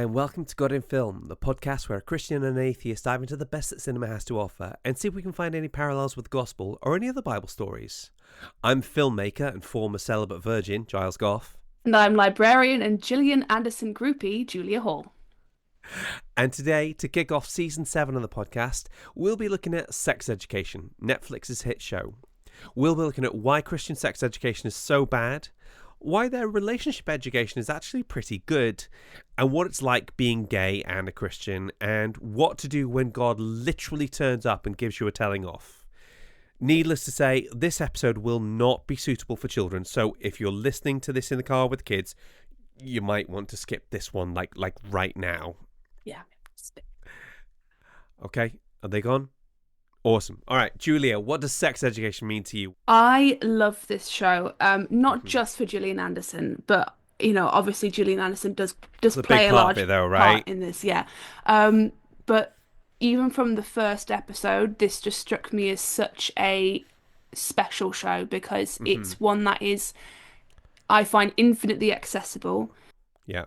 and welcome to God in Film, the podcast where a Christian and an atheist dive into the best that cinema has to offer and see if we can find any parallels with the gospel or any other Bible stories. I'm filmmaker and former celibate virgin, Giles Goff. And I'm librarian and Gillian Anderson groupie, Julia Hall. And today, to kick off season 7 of the podcast, we'll be looking at Sex Education, Netflix's hit show. We'll be looking at why Christian sex education is so bad, why their relationship education is actually pretty good, and what it's like being gay and a Christian, and what to do when God literally turns up and gives you a telling off. Needless to say, this episode will not be suitable for children, so if you're listening to this in the car with kids, you might want to skip this one like right now. Yeah. Okay, are they gone? Awesome. All right, Julia, what does sex education mean to you? I love this show, not just for Gillian Anderson, but obviously Gillian Anderson does play a large part in this, yeah. But even from the first episode, this just struck me as such a special show because it's one that is, I find, infinitely accessible. Yeah.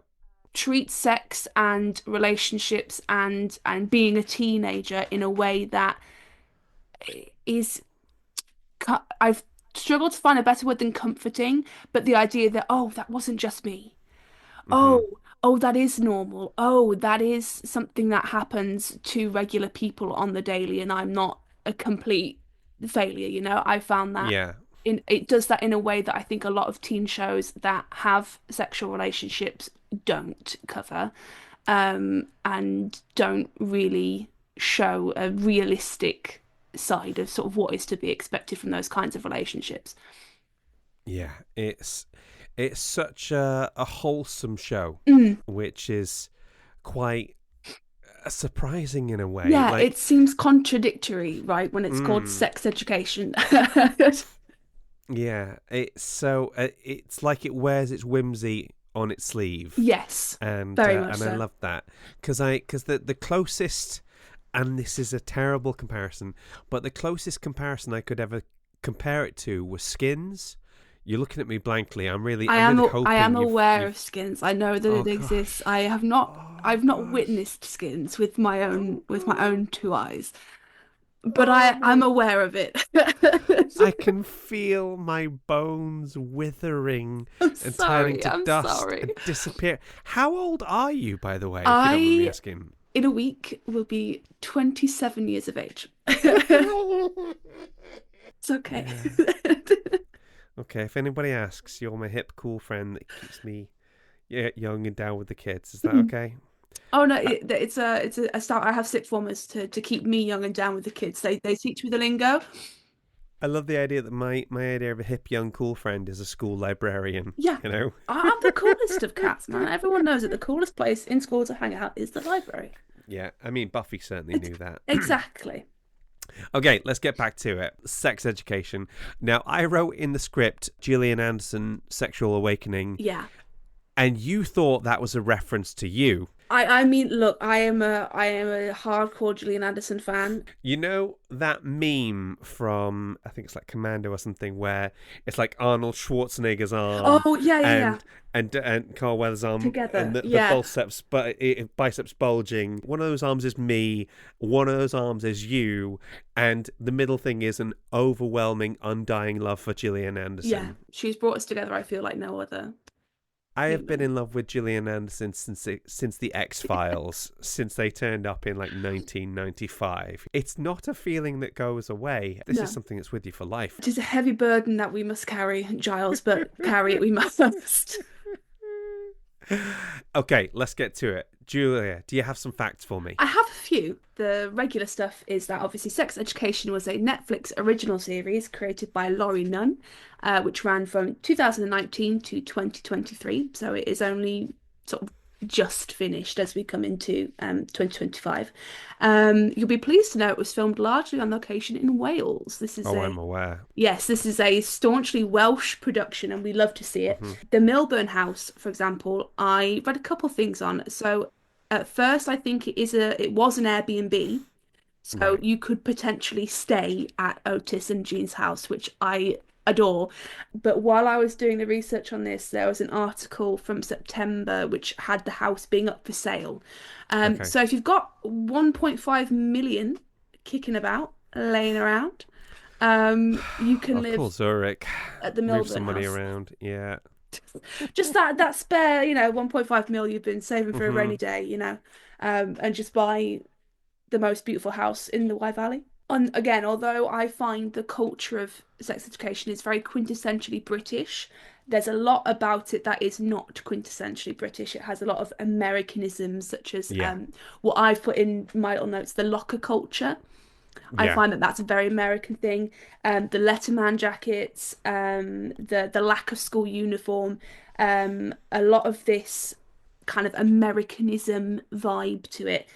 Treats sex and relationships and being a teenager in a way that is, I've struggled to find a better word than comforting, but the idea that, oh, that wasn't just me. Oh, that is normal. Oh, that is something that happens to regular people on the daily, and I'm not a complete failure, I found that it does that in a way that I think a lot of teen shows that have sexual relationships don't cover, and don't really show a realistic side of sort of what is to be expected from those kinds of relationships. Yeah, it's such a wholesome show, which is quite surprising in a way. Yeah, it seems contradictory, right, when it's called sex education. Yeah, it's like it wears its whimsy on its sleeve. Yes, and very much so. I love that because the closest, and this is a terrible comparison, but the closest comparison I could ever compare it to was Skins. You're looking at me blankly. I'm really hoping I am aware of Skins. I know that it exists. I have not. I've not witnessed Skins with my own two eyes, but I'm aware of it. I can feel my bones withering and turning to dust and disappear. How old are you, by the way? If you don't mind me asking. In a week, will be 27 years of age. It's okay. Yeah. Okay, if anybody asks, you're my hip, cool friend that keeps me young and down with the kids. Is that okay? Oh no, it's a start. I have sixth formers to keep me young and down with the kids. They teach me the lingo. I love the idea that my idea of a hip, young, cool friend is a school librarian. Yeah, I'm the coolest of cats, man. Everyone knows that the coolest place in school to hang out is the library. Yeah, I mean Buffy certainly knew that. Exactly. Okay, let's get back to it. Sex education. Now, I wrote in the script Gillian Anderson, Sexual Awakening. Yeah. And you thought that was a reference to you. I mean, look, I am a hardcore Gillian Anderson fan. You know that meme from, I think it's like Commando or something, where it's like Arnold Schwarzenegger's arm. Oh, yeah. And Carl Weathers' arm together, and the biceps bulging. One of those arms is me, one of those arms is you, and the middle thing is an overwhelming, undying love for Gillian Anderson. Yeah, she's brought us together, I feel like no other. I have been in love with Gillian Anderson since the X-Files, since they turned up in like 1995. It's not a feeling that goes away. This is something that's with you for life. It is a heavy burden that we must carry, Giles, but carry it we must. Okay, let's get to it. Julia, do you have some facts for me? I have a few. The regular stuff is that obviously Sex Education was a Netflix original series created by Laurie Nunn, which ran from 2019 to 2023. So it is only sort of just finished as we come into 2025. You'll be pleased to know it was filmed largely on location in Wales. I'm aware. Yes, this is a staunchly Welsh production and we love to see it. The Milburn House, for example, I read a couple things on. So at first I think it was an Airbnb. So you could potentially stay at Otis and Jean's house, which I adore. But while I was doing the research on this, there was an article from September which had the house being up for sale. Okay. So if you've got 1.5 million kicking about, laying around, you can Of live course, Zurich. at the Move some Milburn money house. around. Yeah. Just that spare, 1.5 mil you've been saving for a Hmm. rainy day, and just buy the most beautiful house in the Wye Valley. And again, although I find the culture of sex education is very quintessentially British, there's a lot about it that is not quintessentially British. It has a lot of Americanisms, such as Yeah. what I've put in my little notes, the locker culture. I Yeah. find that that's a very American thing. The Letterman jackets, the lack of school uniform, a lot of this kind of Americanism vibe to it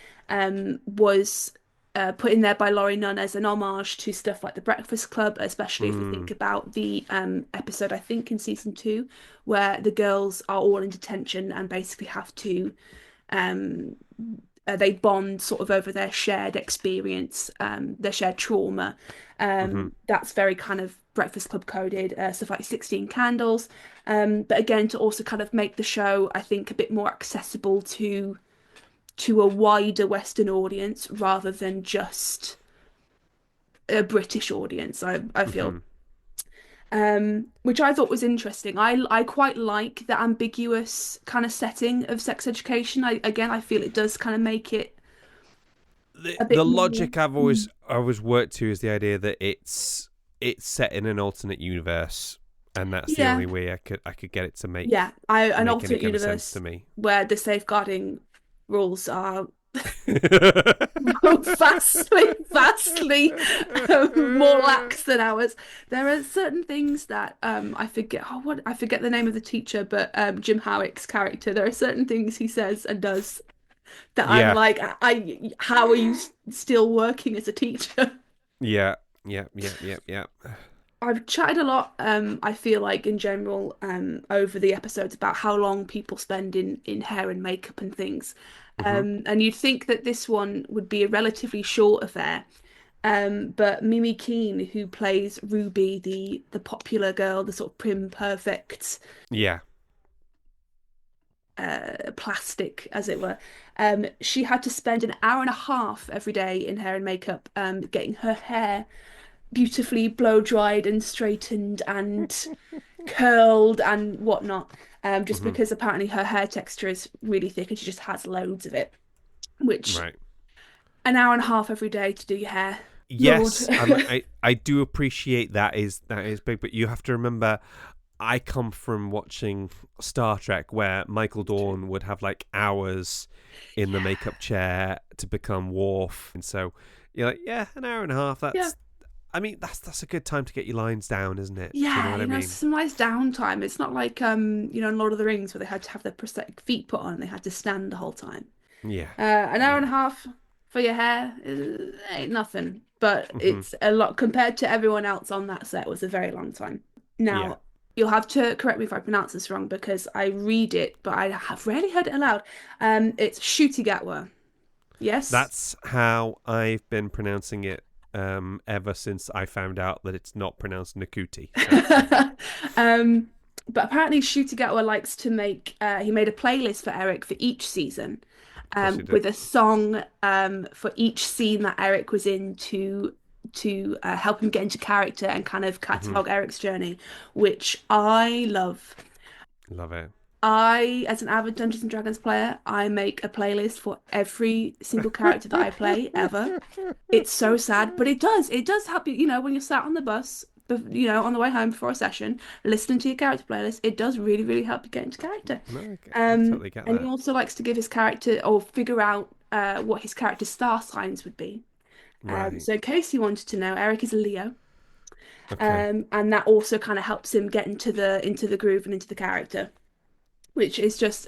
was put in there by Laurie Nunn as an homage to stuff like The Breakfast Club, especially if we think Mm. about the episode, I think, in season 2, where the girls are all in detention and basically have to um, they bond sort of over their shared experience, their shared trauma. Hmm. That's very kind of Breakfast Club coded, stuff like 16 Candles. But again, to also kind of make the show, I think, a bit more accessible to a wider Western audience rather than just a British audience, I feel. Hmm. Which I thought was interesting. I quite like the ambiguous kind of setting of sex education. I feel it does kind of make it The a the bit more. logic I've always worked to is the idea that it's set in an alternate universe, and that's the Yeah, only way I could get it to yeah. An make any alternate kind of sense to universe me. where the safeguarding rules are vastly more lax than ours. There are certain things that I forget. Oh, what I forget the name of the teacher, but Jim Howick's character. There are certain things he says and does that I'm Yeah. like, how are you still working as a teacher? Yeah. Yeah. Yeah. Yeah. Yeah. I've chatted a lot, I feel like in general, over the episodes about how long people spend in hair and makeup and things. Hmm. And you'd think that this one would be a relatively short affair. But Mimi Keene, who plays Ruby, the popular girl, the sort of prim, perfect, Yeah. plastic, as it were, she had to spend an hour and a half every day in hair and makeup, getting her hair beautifully blow dried and straightened and curled and whatnot. Just Hmm. because apparently her hair texture is really thick and she just has loads of it. Which Right. an hour and a half every day to do your hair. Lord. Yes, I do appreciate that is big, but you have to remember I come from watching Star Trek where Michael True. Dorn would have like hours in the Yeah. makeup chair to become Worf, and so you're like, yeah, an hour and a half. Yeah. I mean, that's a good time to get your lines down, isn't it? Do you know Yeah, what I mean? some nice downtime. It's not like in Lord of the Rings where they had to have their prosthetic feet put on and they had to stand the whole time. Yeah, An hour and yeah. a half for your hair ain't nothing, but Hmm. it's a lot compared to everyone else on that set. It was a very long time. Yeah, Now, you'll have to correct me if I pronounce this wrong because I read it, but I have rarely heard it aloud. It's Shooty Gatwa. Yes. that's how I've been pronouncing it ever since I found out that it's not pronounced Nakuti. So, Um, but apparently Shooty Gatwa likes to make. He made a playlist for Eric for each season, of course you did. with a song for each scene that Eric was in to help him get into character and kind of Hmm. catalog Eric's journey, which I love. Love it. As an avid Dungeons and Dragons player, I make a playlist for every single character that I play ever. It's so sad, but it does help you, when you're sat on the bus, on the way home before a session, listening to your character playlist, it does really, really help you get into character. No, I totally get And he that. also likes to give his character or figure out what his character's star signs would be. Right. So in case you wanted to know, Eric is a Leo, Okay. and that also kind of helps him get into the groove and into the character, which is just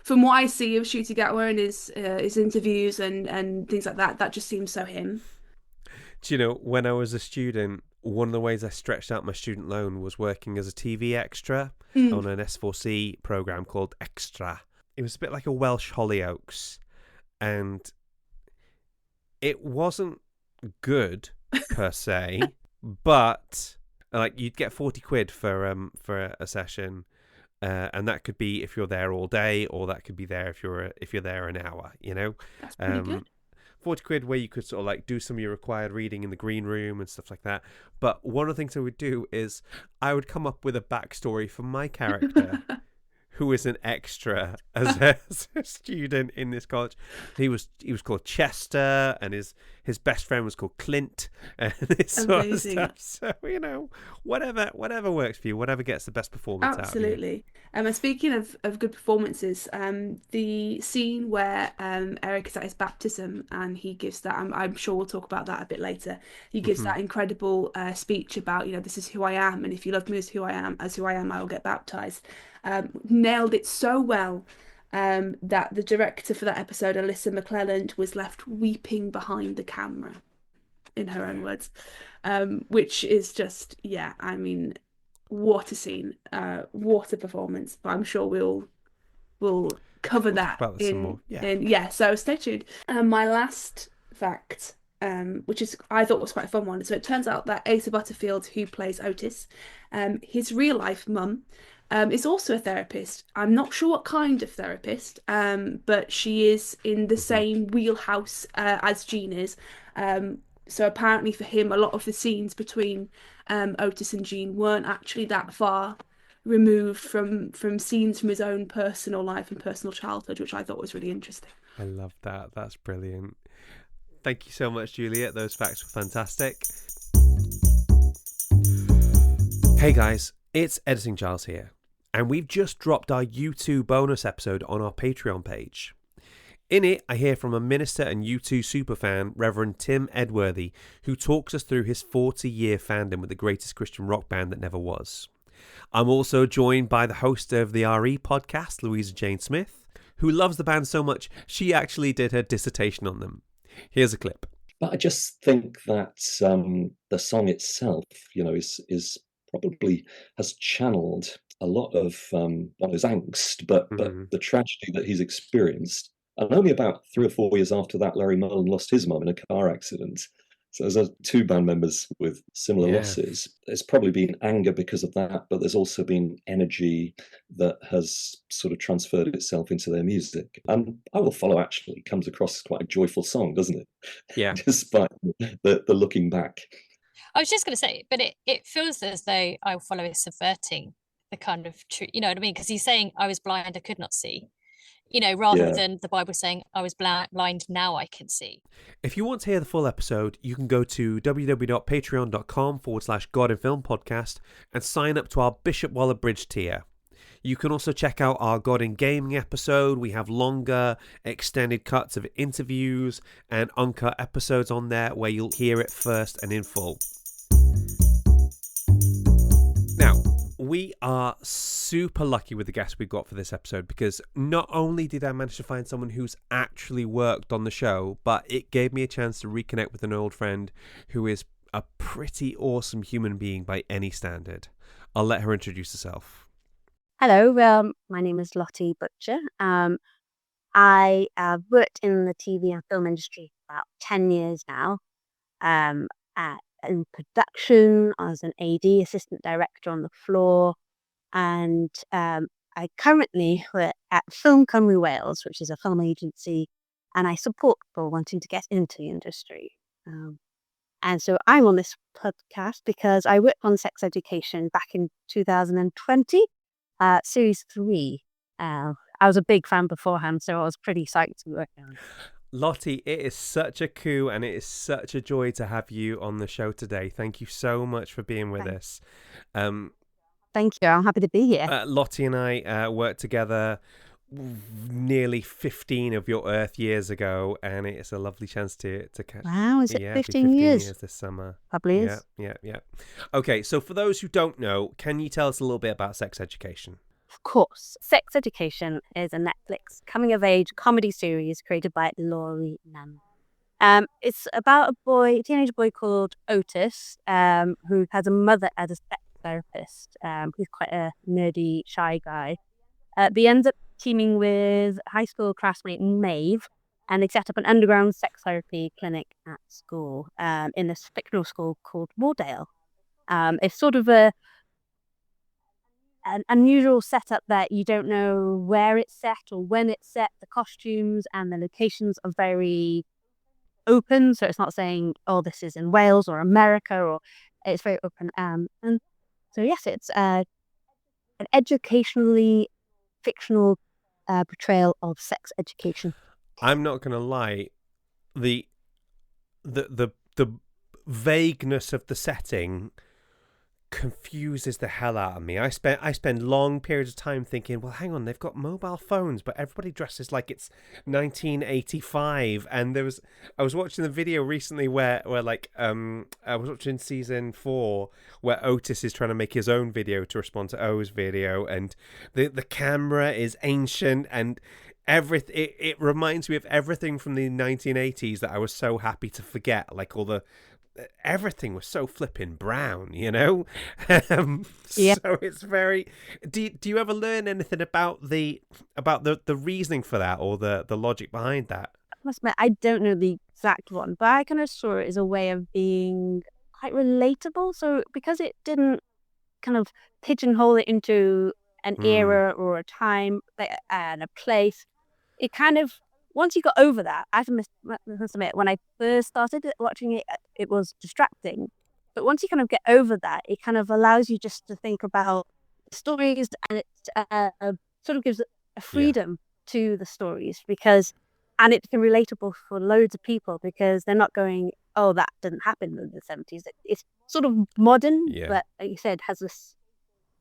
from what I see of Shooty Gatwa and his interviews and things like that, that just seems so him. Do you know, when I was a student, one of the ways I stretched out my student loan was working as a TV extra Mm. on an S4C program called Extra. It was a bit like a Welsh Hollyoaks, and it wasn't good per se, but Like you'd get 40 quid for a session, and that could be if you're there all day, or that could be there if you're there an hour. That's pretty Um, good. 40 quid where you could sort of like do some of your required reading in the green room and stuff like that. But one of the things I would do is I would come up with a backstory for my character who is an extra as a student in this college. He was called Chester, and his best friend was called Clint, and this sort of Amazing. stuff. So whatever works for you, whatever gets the best performance out of you. Absolutely. And speaking of good performances, the scene where Eric is at his baptism and he gives that, I'm sure we'll talk about that a bit later. He gives Hmm. that incredible speech about, this is who I am, and if you love me as who I am, I will get baptized. Nailed it so well that the director for that episode, Alyssa McClelland, was left weeping behind the camera, in her own words, which is just, yeah, I mean, what a scene, what a performance. But I'm sure we'll cover We'll talk that about this some more. Yeah. yeah. So stay tuned. My last fact, which is I thought was quite a fun one. So it turns out that Asa Butterfield, who plays Otis, his real life mum. Is also a therapist. I'm not sure what kind of therapist, but she is in the Hmm. same wheelhouse as Jean is. Um, so apparently for him, a lot of the scenes between Otis and Jean weren't actually that far removed from scenes from his own personal life and personal childhood, which I thought was really interesting. I love that. That's brilliant. Thank you so much, Juliet. Those facts were fantastic. Hey guys, it's Editing Giles here, and we've just dropped our U2 bonus episode on our Patreon page. In it, I hear from a minister and U2 superfan, Reverend Tim Edworthy, who talks us through his 40-year fandom with the greatest Christian rock band that never was. I'm also joined by the host of the RE podcast, Louisa Jane Smith, who loves the band so much she actually did her dissertation on them. Here's a clip. But I just think that the song itself, is probably has channeled a lot of his angst, but Mm. the tragedy that he's experienced. And only about 3 or 4 years after that, Larry Mullen lost his mum in a car accident. So there's two band members with similar Yeah. losses. There's probably been anger because of that, but there's also been energy that has sort of transferred itself into their music. And I Will Follow actually comes across as quite a joyful song, doesn't it? Yeah. Despite the looking back. I was just going to say, but it feels as though I Will Follow is subverting the kind of truth, you know what I mean? Because he's saying, I was blind, I could not see, rather than the Bible saying, I was blind, now I can see. If you want to hear the full episode, you can go to www.patreon.com/God in Film podcast and sign up to our Bishop Waller Bridge tier. You can also check out our God in Gaming episode. We have longer, extended cuts of interviews and uncut episodes on there where you'll hear it first and in full. Now, we are super lucky with the guests we've got for this episode because not only did I manage to find someone who's actually worked on the show, but it gave me a chance to reconnect with an old friend who is a pretty awesome human being by any standard. I'll let her introduce herself. Hello, my name is Lottie Butcher. I have worked in the TV and film industry for about 10 years now. In production, as an AD, assistant director on the floor, and I currently work at Film Cymru Wales, which is a film agency, and I support people wanting to get into the industry. And so I'm on this podcast because I worked on sex education back in 2020. Series 3. I was a big fan beforehand, so I was pretty psyched to work on. Lottie, it is such a coup and it is such a joy to have you on the show today. Thank you so much for being with us. Thank you. I'm happy to be here. Lottie and I worked together nearly 15 of your Earth years ago, and it's a lovely chance to catch. Wow, is it 15 15 years? this summer. Probably is. Yeah. Okay, so for those who don't know, can you tell us a little bit about sex education? Of course. Sex Education is a Netflix coming-of-age comedy series created by Laurie Nunn. It's about a teenage boy called Otis, who has a mother as a sex therapist. He's quite a nerdy, shy guy. They end up teaming with high school classmate Maeve, and they set up an underground sex therapy clinic at school in this fictional school called Moordale. It's sort of an unusual setup that you don't know where it's set or when it's set. The costumes and the locations are very open, so it's not saying, oh, this is in Wales or America, or it's very open. And so yes, it's an educationally fictional portrayal of sex education. I'm not gonna lie, the the vagueness of the setting confuses the hell out of me. I spend long periods of time thinking, well, hang on, they've got mobile phones, but everybody dresses like it's 1985. And I was watching the video recently where like I was watching season 4 where Otis is trying to make his own video to respond to O's video, and the camera is ancient and everything. It reminds me of everything from the 1980s that I was so happy to forget, like everything was so flipping brown, you know. Yep. So it's very. Do you ever learn anything about the reasoning for that, or the logic behind that? I must admit, I don't know the exact one, but I kind of saw it as a way of being quite relatable. So because it didn't kind of pigeonhole it into an era or a time and a place, it kind of, once you got over that, I must admit, when I first started watching it, it was distracting. But once you kind of get over that, it kind of allows you just to think about stories, and it sort of gives a freedom to the stories, and it's relatable for loads of people because they're not going, oh, that didn't happen in the 70s. It's sort of modern, but like you said, has this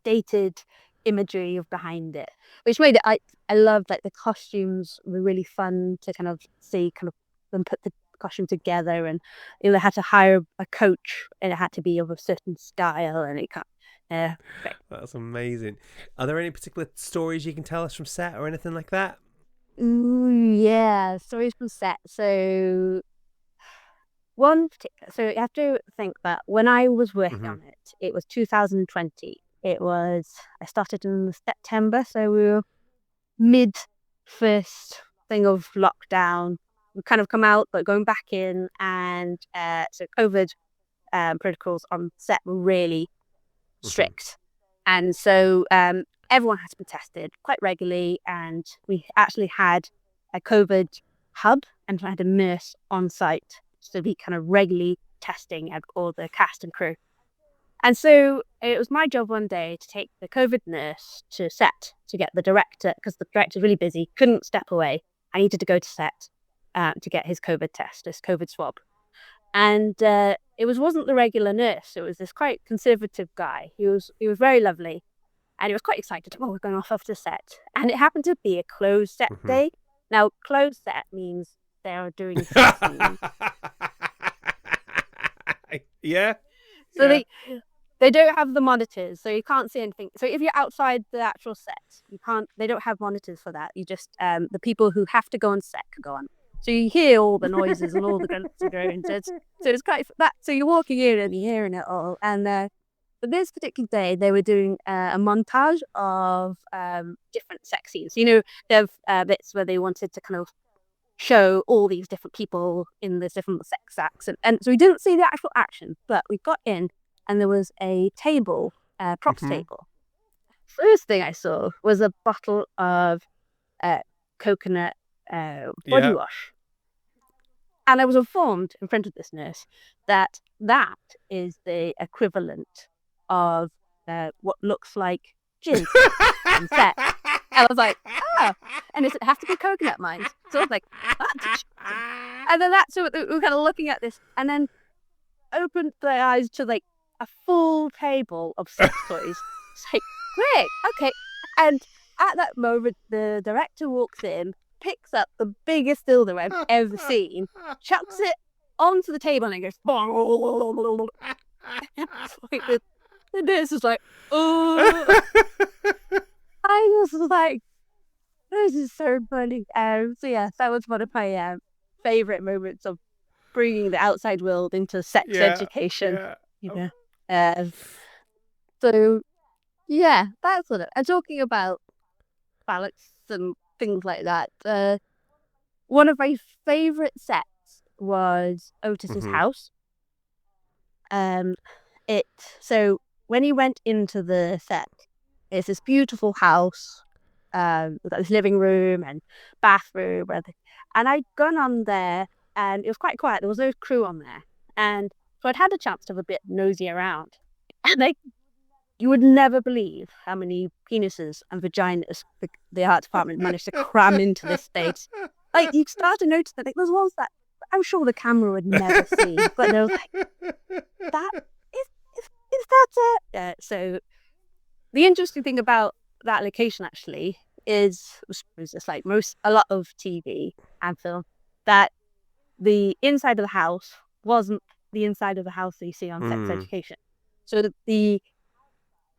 dated imagery behind it, which made it, I loved, like, the costumes were really fun to kind of see, kind of them put the costume together, and they had to hire a coach and it had to be of a certain style, and it can't That's amazing. Are there any particular stories you can tell us from set or anything like that? Yeah, stories from set. So one particular, so you have to think that when I was working on it, it was 2020. I started in September, so we were mid first thing of lockdown. We kind of come out, but going back in, and so COVID protocols on set were really strict, and so everyone has to be tested quite regularly, and we actually had a COVID hub and had a nurse on site to be kind of regularly testing at all the cast and crew. And so it was my job one day to take the COVID nurse to set to get the director, because the director's really busy, couldn't step away. I needed to go to set to get his COVID test, this COVID swab. And it wasn't the regular nurse. It was this quite conservative guy. He was very lovely, and he was quite excited. Oh, we're going off after set, and it happened to be a closed set day. Now, closed set means they're doing sex scenes. Yeah. So they don't have the monitors, so you can't see anything. So if you're outside the actual set, they don't have monitors for that. You just, the people who have to go on set can go on. So you hear all the noises and all the grunts and groans. So it's quite that. So you're walking in and you're hearing it all. And but this particular day, they were doing a montage of different sex scenes. You know, there have bits where they wanted to kind of show all these different people in the different sex acts, and so we didn't see the actual action, but we got in, and there was a table, props table. First thing I saw was a bottle of coconut body wash. And I was informed in front of this nurse that is the equivalent of what looks like gin on set. And I was like, oh, and does it have to be coconut, mind? So I was like, what? And then so we were kind of looking at this, and then opened their eyes to like a full table of sex toys. It's like, great, okay. And at that moment, the director walks in, picks up the biggest dildo I've ever seen, chucks it onto the table, and it goes. The nurse was like, oh. I was like, this is so funny. So yeah, that was one of my favorite moments of bringing the outside world into sex education. You know, so yeah, that's what it. And talking about phallics and things like that, one of my favorite sets was Otis's house. So when you went into the set, it's this beautiful house, with this living room and bathroom, and I'd gone on there, and it was quite quiet. There was no crew on there, and so I'd had a chance to have a bit nosy around, and you would never believe how many penises and vaginas the art department managed to cram into this space. Like, you start to notice that there's ones that I'm sure the camera would never see, but there was like, that is that it? So the interesting thing about that location actually is, I suppose it's like a lot of TV and film, that the inside of the house wasn't the inside of the house that you see on Sex Education. So the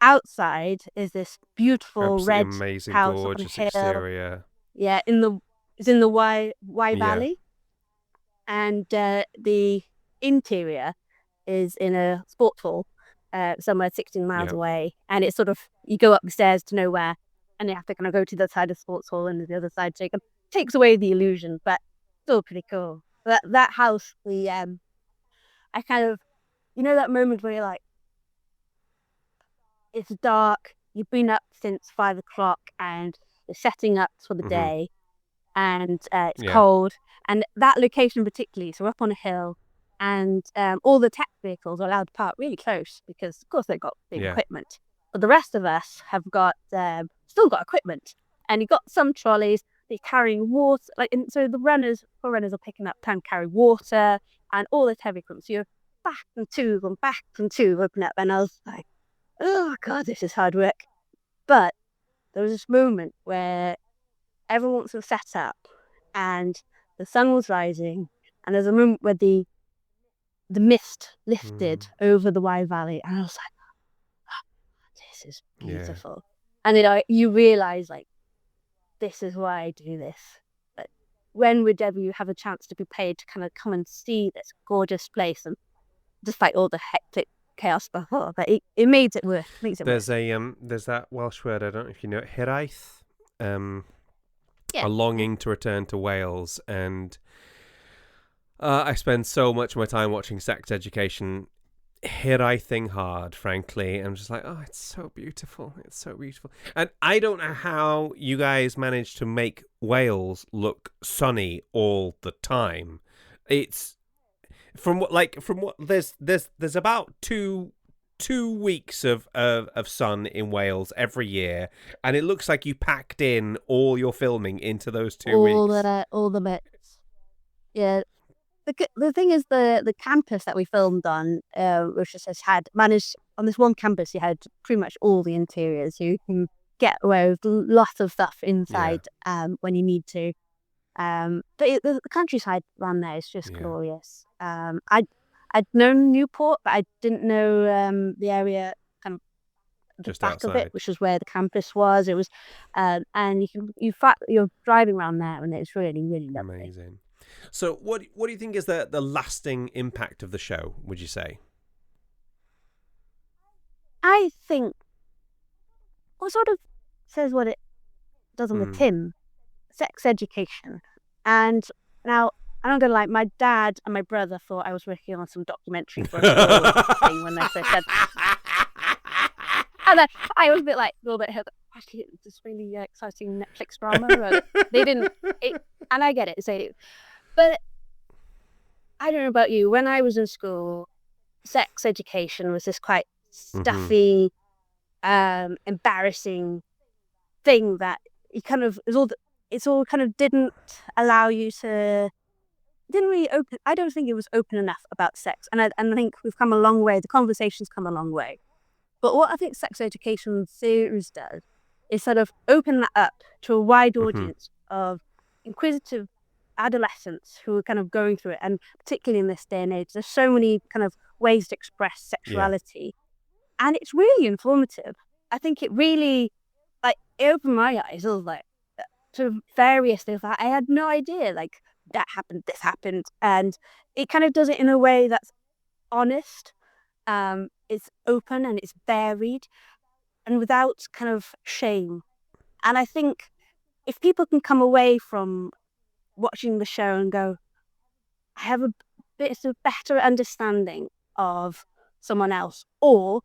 outside is this beautiful Absolutely red amazing, house up on a gorgeous hill. exterior. Yeah, it's in the Y Valley, and the interior is in a sports hall, somewhere 16 miles away, and it's sort of, you go up the stairs to nowhere, and you have to kind of go to the side of the sports hall and the other side, so it takes away the illusion, but still pretty cool. That house, I kind of, that moment where you're like, it's dark, you've been up since 5 o'clock, and you're setting up for the day, and it's cold, and that location particularly, so we're up on a hill, and all the tech vehicles are allowed to park really close because, of course, they've got big equipment. But the rest of us have got still got equipment, and you've got some trolleys. They're carrying water, and so the runners are picking up time to carry water and all this heavy equipment. So you're back and two, open up, and I was like, oh god, this is hard work. But there was this moment where everyone was set up, and the sun was rising, and there's a moment where the mist lifted over the Y Valley, and I was like, oh, this is beautiful. And you realize, like, this is why I do this. But when would ever you have a chance to be paid to kind of come and see this gorgeous place, and despite all the hectic chaos before, but it makes it worth. There's that Welsh word, I don't know if you know it, hiraeth, a longing to return to Wales, and I spend so much of my time watching Sex Education hiraething hard, frankly. I'm just like, oh, it's so beautiful. It's so beautiful. And I don't know how you guys manage to make Wales look sunny all the time. It's there's about two weeks of sun in Wales every year, and it looks like you packed in all your filming into those 2 weeks. All the bits. Yeah. The thing is, the campus that we filmed on, which just had managed on this one campus, you had pretty much all the interiors. You can get away with lots of stuff inside when you need to. But the countryside around there is just glorious. I'd known Newport, but I didn't know the area kind of the just back outside of it, which was where the campus was. It was, and you're driving around there, and it's really, really lovely. Amazing. So, what do you think is the lasting impact of the show? Would you say? I think what sort of says what it does on the tin, Sex Education, and now I'm not gonna lie, my dad and my brother thought I was working on some documentary for a thing when they said that. And then I was a little bit actually, it's this really exciting Netflix drama. They didn't, and I get it, but I don't know about you. When I was in school, Sex Education was this quite stuffy, embarrassing thing that it all kind of didn't allow you to. Didn't really open. I don't think it was open enough about sex, and I think we've come a long way. The conversation's come a long way. But what I think Sex Education series does is sort of open that up to a wide audience of inquisitive adolescents who are kind of going through it, and particularly in this day and age, there's so many kind of ways to express sexuality, and it's really informative. I think it really, it opened my eyes. I was like, to various things that I had no idea, that happened, this happened, and it kind of does it in a way that's honest. It's open and it's varied, and without kind of shame. And I think if people can come away from watching the show and go, I have a bit of better understanding of someone else, or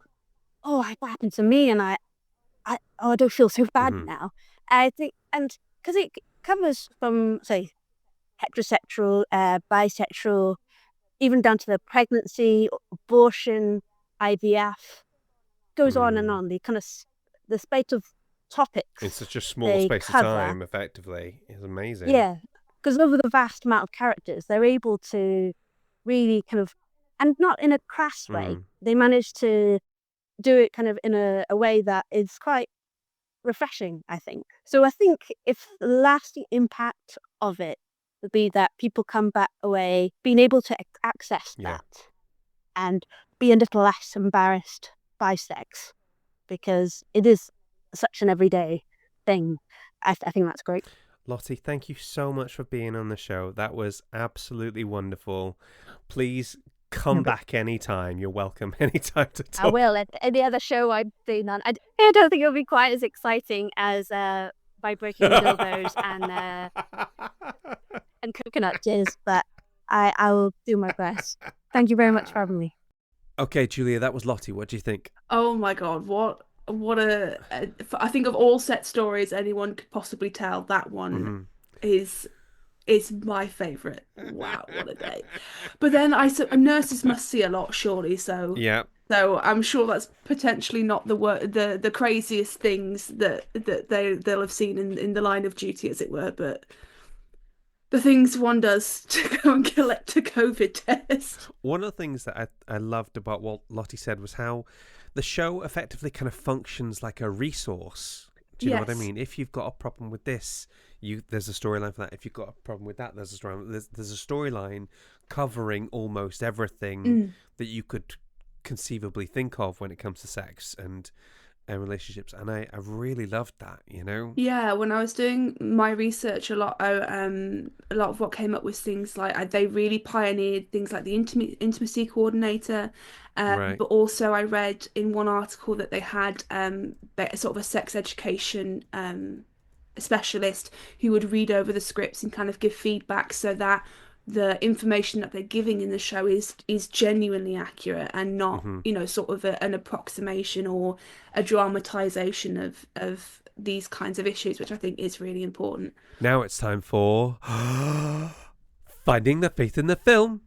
that happened to me, and I don't feel so bad now. I think, and because it covers from, say, heterosexual, bisexual, even down to the pregnancy, abortion, IVF, goes on and on. The kind of the spate of topics in such a small they space cover, of time, effectively, is amazing. Yeah, because over the vast amount of characters, they're able to really kind of, and not in a crass way, they manage to do it kind of in a way that is quite refreshing, I think. So I think if the lasting impact of it would be that people come back away being able to access that and be a little less embarrassed by sex, because it is such an everyday thing. I think that's great. Lottie, thank you so much for being on the show. That was absolutely wonderful. Please come back anytime. You're welcome anytime to talk. I will. At any other show I've been on, I don't think it'll be quite as exciting as by breaking dildos and coconut jizz, but I will do my best. Thank you very much for having me. Okay, Julia, that was Lottie. What do you think? Oh my God, what I think of all set stories anyone could possibly tell, that one is my favourite. Wow, what a day. But then nurses must see a lot, surely, so so I'm sure that's potentially not the craziest things that they'll have seen in the line of duty, as it were, but the things one does to go and collect a COVID test. One of the things that I loved about what Lottie said was how the show effectively kind of functions like a resource. Do you know what I mean? If you've got a problem with this, there's a storyline for that. If you've got a problem with that, there's a storyline. There's a storyline covering almost everything that you could conceivably think of when it comes to sex and relationships, and I really loved that, you know. Yeah, when I was doing my research, a lot of what came up was things like they really pioneered things like the intimacy coordinator, but also I read in one article that they had sort of a sex education specialist who would read over the scripts and kind of give feedback so that the information that they're giving in the show is genuinely accurate and not sort of an approximation or a dramatization of these kinds of issues, which I think is really important. Now it's time for Finding the Faith in the Film.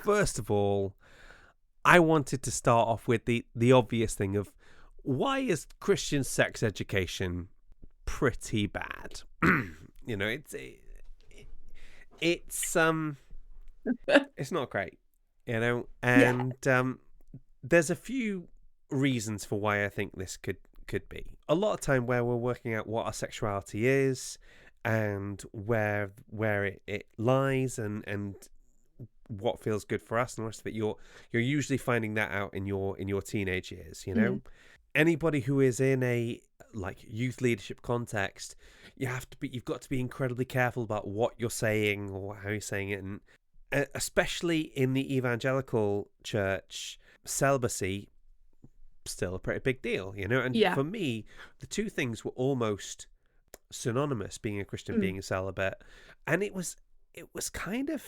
First of all, I wanted to start off with the obvious thing of, why is Christian sex education pretty bad? You know, it's not great, you know, and there's a few reasons for why I think this could be. A lot of time where we're working out what our sexuality is and where it lies and what feels good for us and the rest of it, you're usually finding that out in your teenage years, you know. Anybody who is in a like youth leadership context, you've got to be incredibly careful about what you're saying or how you're saying it, and especially in the evangelical church, celibacy still a pretty big deal, you know. And for me, the two things were almost synonymous: being a Christian, being a celibate, and it was kind of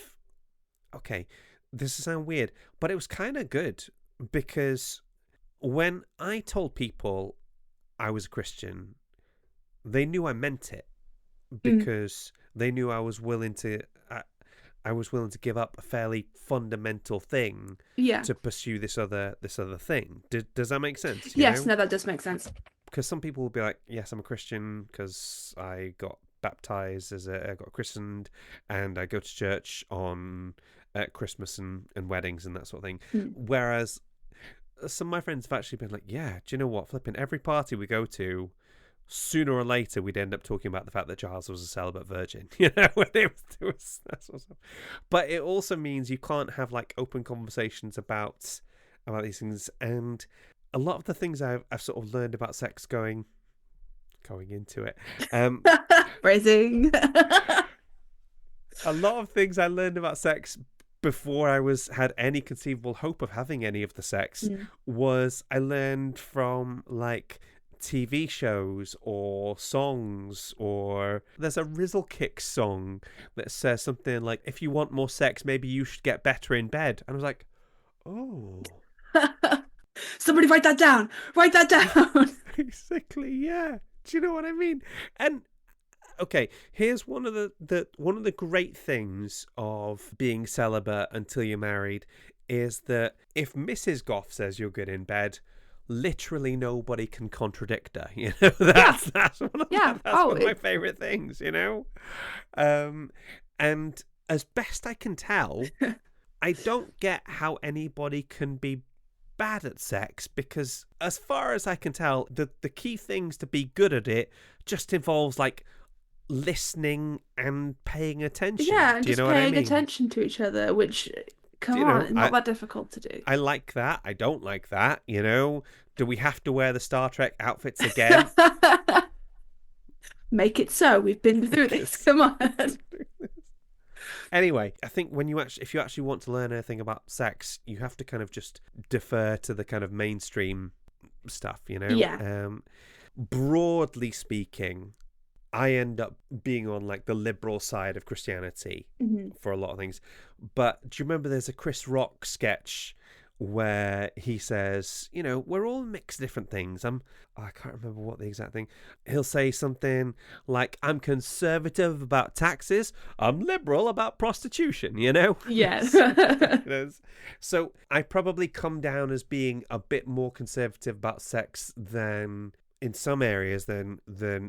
okay. This will sound weird, but it was kind of good, because when I told people I was a Christian, they knew I meant it, because they knew I was willing to give up a fairly fundamental thing to pursue this other thing. Does that make sense? Yes, no, that does make sense. Because some people will be like, yes, I'm a Christian because I got baptized I got christened, and I go to church on Christmas and weddings and that sort of thing. Whereas some of my friends have actually been like, yeah, do you know what, flipping every party we go to, sooner or later we'd end up talking about the fact that Giles was a celibate virgin, you know. But it also means you can't have like open conversations about these things, and a lot of the things I've sort of learned about sex going into it, phrasing. A lot of things I learned about sex before I had any conceivable hope of having any of the sex was I learned from like TV shows or songs, or there's a Rizzle Kick song that says something like, if you want more sex, maybe you should get better in bed. And I was like, Oh. Somebody write that down. Write that down. Basically, yeah. Do you know what I mean? And okay, here's one of the great things of being celibate until you're married is that if Mrs. Goff says you're good in bed, literally nobody can contradict her. You know, that's one of my favorite things. You know, and as best I can tell, I don't get how anybody can be bad at sex, because as far as I can tell, the key things to be good at it just involves like listening and paying attention. Yeah, and do you just know what I paying mean? attention to each other, which, come you know, on, it's not that difficult to do. I like that. I don't like that. You know, do we have to wear the Star Trek outfits again? Make it so. We've been through this. Come on. Anyway, I think if you actually want to learn anything about sex, you have to kind of just defer to the kind of mainstream stuff, you know? Yeah. Broadly speaking, I end up being on like the liberal side of Christianity for a lot of things. But do you remember there's a Chris Rock sketch where he says, you know, we're all mixed different things. I can't remember what the exact thing. He'll say something like, I'm conservative about taxes, I'm liberal about prostitution, you know? Yes. So I probably come down as being a bit more conservative about sex than in some areas than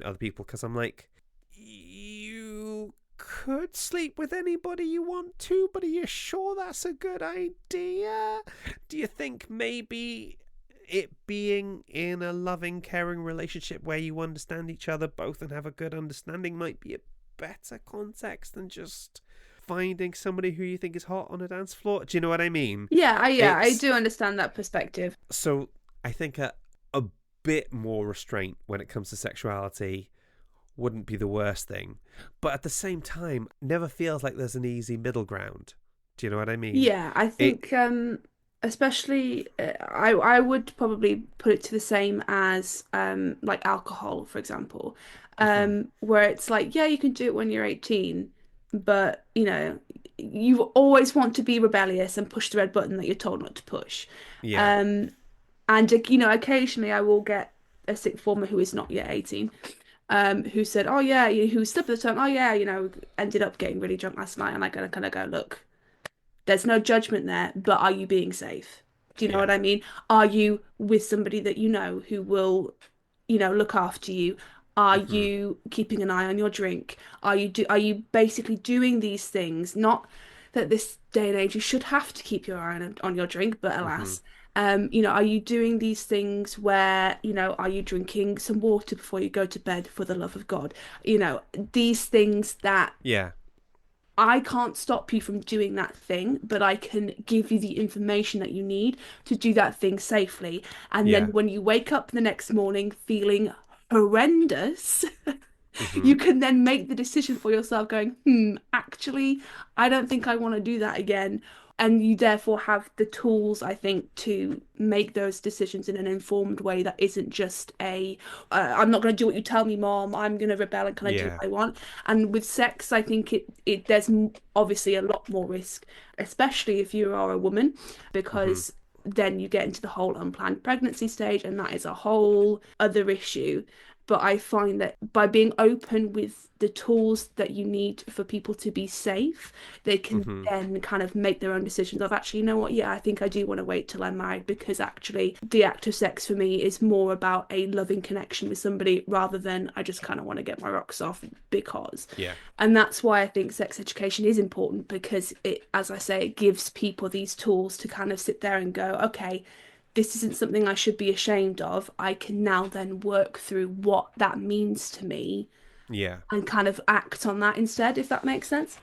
other people, because I'm like, you could sleep with anybody you want to, but are you sure that's a good idea? Do you think maybe it being in a loving, caring relationship where you understand each other both and have a good understanding might be a better context than just finding somebody who you think is hot on a dance floor? Do you know what I mean? I do understand that perspective. So I think a bit more restraint when it comes to sexuality wouldn't be the worst thing, but at the same time never feels like there's an easy middle ground. Do you know what I mean? Yeah, I think especially I would probably put it to the same as like alcohol, for example, where it's like, yeah, you can do it when you're 18, but you know, you always want to be rebellious and push the red button that you're told not to push. And you know, occasionally I will get a sixth former who is not yet 18, who said, "Oh yeah," who slipped the tongue. "Oh yeah, you know, ended up getting really drunk last night," and I kind of go, "Look, there's no judgment there, but are you being safe? Do you know what I mean? Are you with somebody that you know who will, you know, look after you? Are you keeping an eye on your drink? Are you basically doing these things? Not that this day and age you should have to keep your eye on your drink, but alas." You know, are you doing these things where, you know, are you drinking some water before you go to bed for the love of God? You know, these things that I can't stop you from doing that thing, but I can give you the information that you need to do that thing safely. And then when you wake up the next morning feeling horrendous, you can then make the decision for yourself going, actually, I don't think I want to do that again. And you therefore have the tools, I think, to make those decisions in an informed way that isn't just I'm not going to do what you tell me, Mom, I'm going to rebel and kind of do what I want. And with sex, I think there's obviously a lot more risk, especially if you are a woman, because then you get into the whole unplanned pregnancy stage, and that is a whole other issue. But I find that by being open with the tools that you need for people to be safe, they can then kind of make their own decisions of, actually, you know what, yeah, I think I do want to wait till I'm married, because actually the act of sex for me is more about a loving connection with somebody rather than I just kind of want to get my rocks off because. And that's why I think sex education is important, because it, as I say, it gives people these tools to kind of sit there and go, okay, this isn't something I should be ashamed of. I can now then work through what that means to me. And kind of act on that instead, if that makes sense.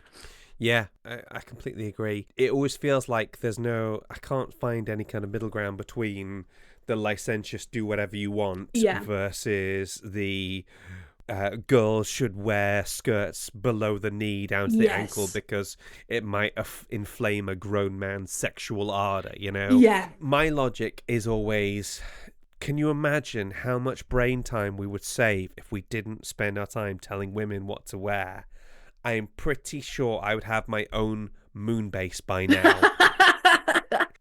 Yeah, I completely agree. It always feels like I can't find any kind of middle ground between the licentious do whatever you want versus the girls should wear skirts below the knee down to the ankle because it might inflame a grown man's sexual ardor, you know? My logic is always, can you imagine how much brain time we would save if we didn't spend our time telling women what to wear? I am pretty sure I would have my own moon base by now.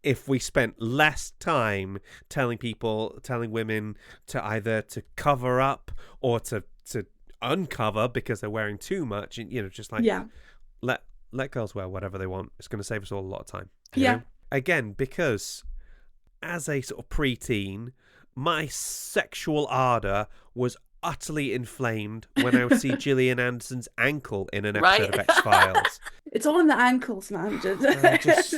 if we spent less time telling women to either to cover up or to uncover because they're wearing too much, and just like let girls wear whatever they want. It's going to save us all a lot of time. You know? Again, because as a sort of preteen, my sexual ardor was utterly inflamed when I would see Gillian Anderson's ankle in an episode of X-Files. It's all in the ankles, man. Just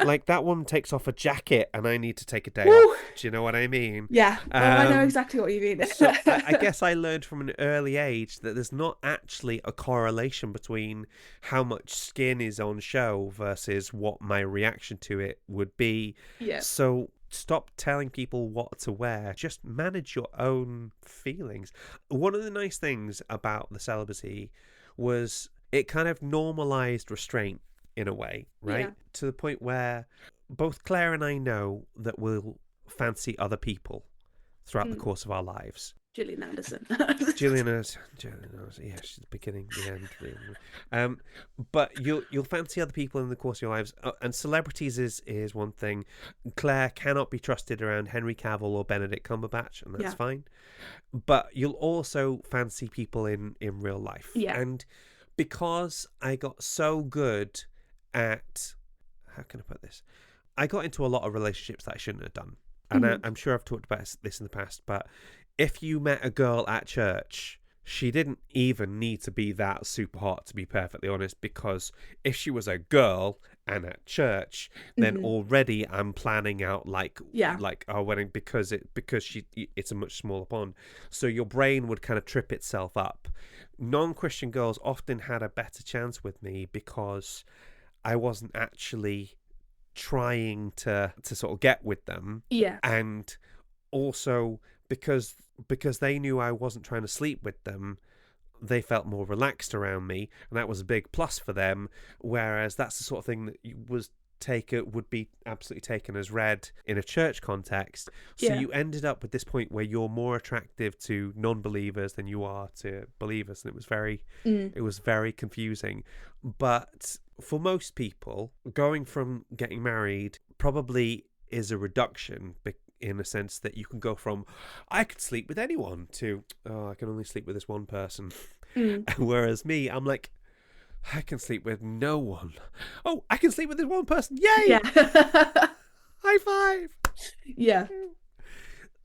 like that woman takes off a jacket and I need to take a day off. Do you know what I mean? Yeah. I know exactly what you mean. So I guess I learned from an early age that there's not actually a correlation between how much skin is on show versus what my reaction to it would be. Yeah. So stop telling people what to wear. Just manage your own feelings. One of the nice things about the celibacy was it kind of normalized restraint in a way, right? To the point where both Claire and I know that we'll fancy other people throughout the course of our lives. Gillian Anderson. Gillian Anderson, yeah, she's the beginning, the end. But you'll fancy other people in the course of your lives, and celebrities is one thing. Claire cannot be trusted around Henry Cavill or Benedict Cumberbatch, and that's fine. But you'll also fancy people in real life. Yeah. And because I got so good at, how can I put this? I got into a lot of relationships that I shouldn't have done. And I'm sure I've talked about this in the past, but if you met a girl at church, she didn't even need to be that super hot, to be perfectly honest, because if she was a girl and at church, then already I'm planning out like our wedding because it's a much smaller pond. So your brain would kind of trip itself up. Non-Christian girls often had a better chance with me because I wasn't actually trying to sort of get with them. Yeah. And also because they knew I wasn't trying to sleep with them, they felt more relaxed around me, and that was a big plus for them. Whereas that's the sort of thing that would be absolutely taken as read in a church context. So you ended up with this point where you're more attractive to non-believers than you are to believers, and it was very confusing. But for most people, going from getting married probably is a reduction, in a sense that you can go from I could sleep with anyone to I can only sleep with this one person. Whereas me, I'm like, I can sleep with no one. Oh, I can sleep with this one person. Yay! Yeah. High five. Yeah.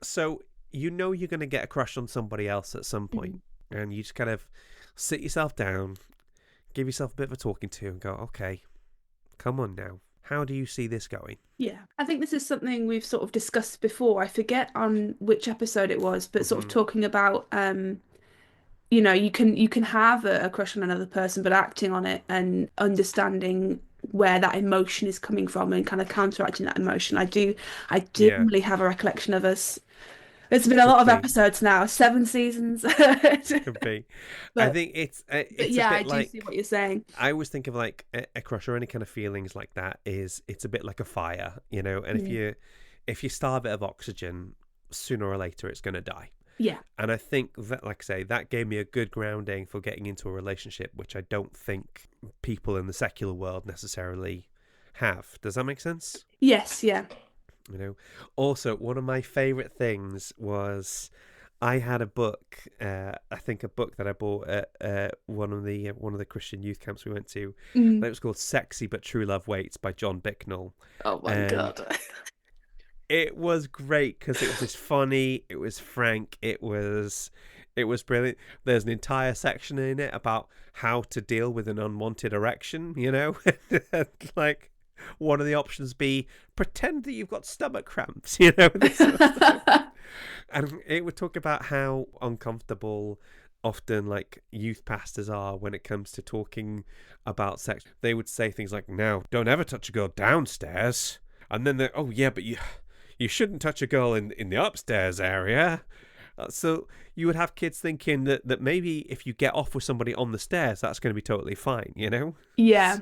So you're going to get a crush on somebody else at some point, and you just kind of sit yourself down, give yourself a bit of a talking to, and go, okay, come on now. How do you see this going? Yeah, I think this is something we've sort of discussed before. I forget on which episode it was, but sort of talking about, you can have a crush on another person, but acting on it and understanding where that emotion is coming from and kind of counteracting that emotion. I dimly have a recollection of us. It's been a lot of episodes now, 7 seasons. Could be. But, I think it's a bit I like, do see what you're saying. I always think of like a crush or any kind of feelings like that it's a bit like a fire, and if you starve it of oxygen, sooner or later it's going to die. Yeah. And I think that, like I say, that gave me a good grounding for getting into a relationship, which I don't think people in the secular world necessarily have. Does that make sense? Yes, yeah. Also, one of my favorite things was I had a book, I think a book that I bought at one of the Christian youth camps we went to. It was called Sexy But True Love Waits by John Bicknell. Oh my God. It was great because it was just funny, it was frank, it was brilliant. There's an entire section in it about how to deal with an unwanted erection, like one of the options be pretend that you've got stomach cramps, this sort of stuff. And it would talk about how uncomfortable often like youth pastors are when it comes to talking about sex. They would say things like, "Now, don't ever touch a girl downstairs," and then they're, "Oh yeah, but you shouldn't touch a girl in the upstairs area." So you would have kids thinking that maybe if you get off with somebody on the stairs, that's going to be totally fine, Yeah.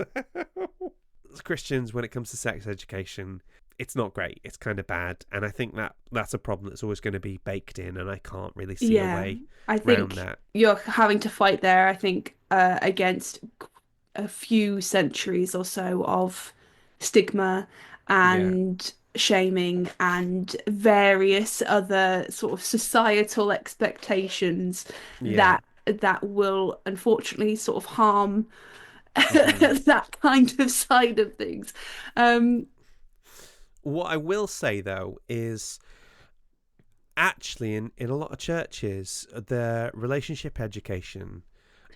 As Christians, when it comes to sex education, it's not great. It's kind of bad, and I think that's a problem that's always going to be baked in, and I can't really see a way around that. You're having to fight there, I think, against a few centuries or so of stigma and shaming and various other sort of societal expectations Yeah. that will unfortunately sort of harm that kind of side of things. What I will say though is actually in a lot of churches, the relationship education,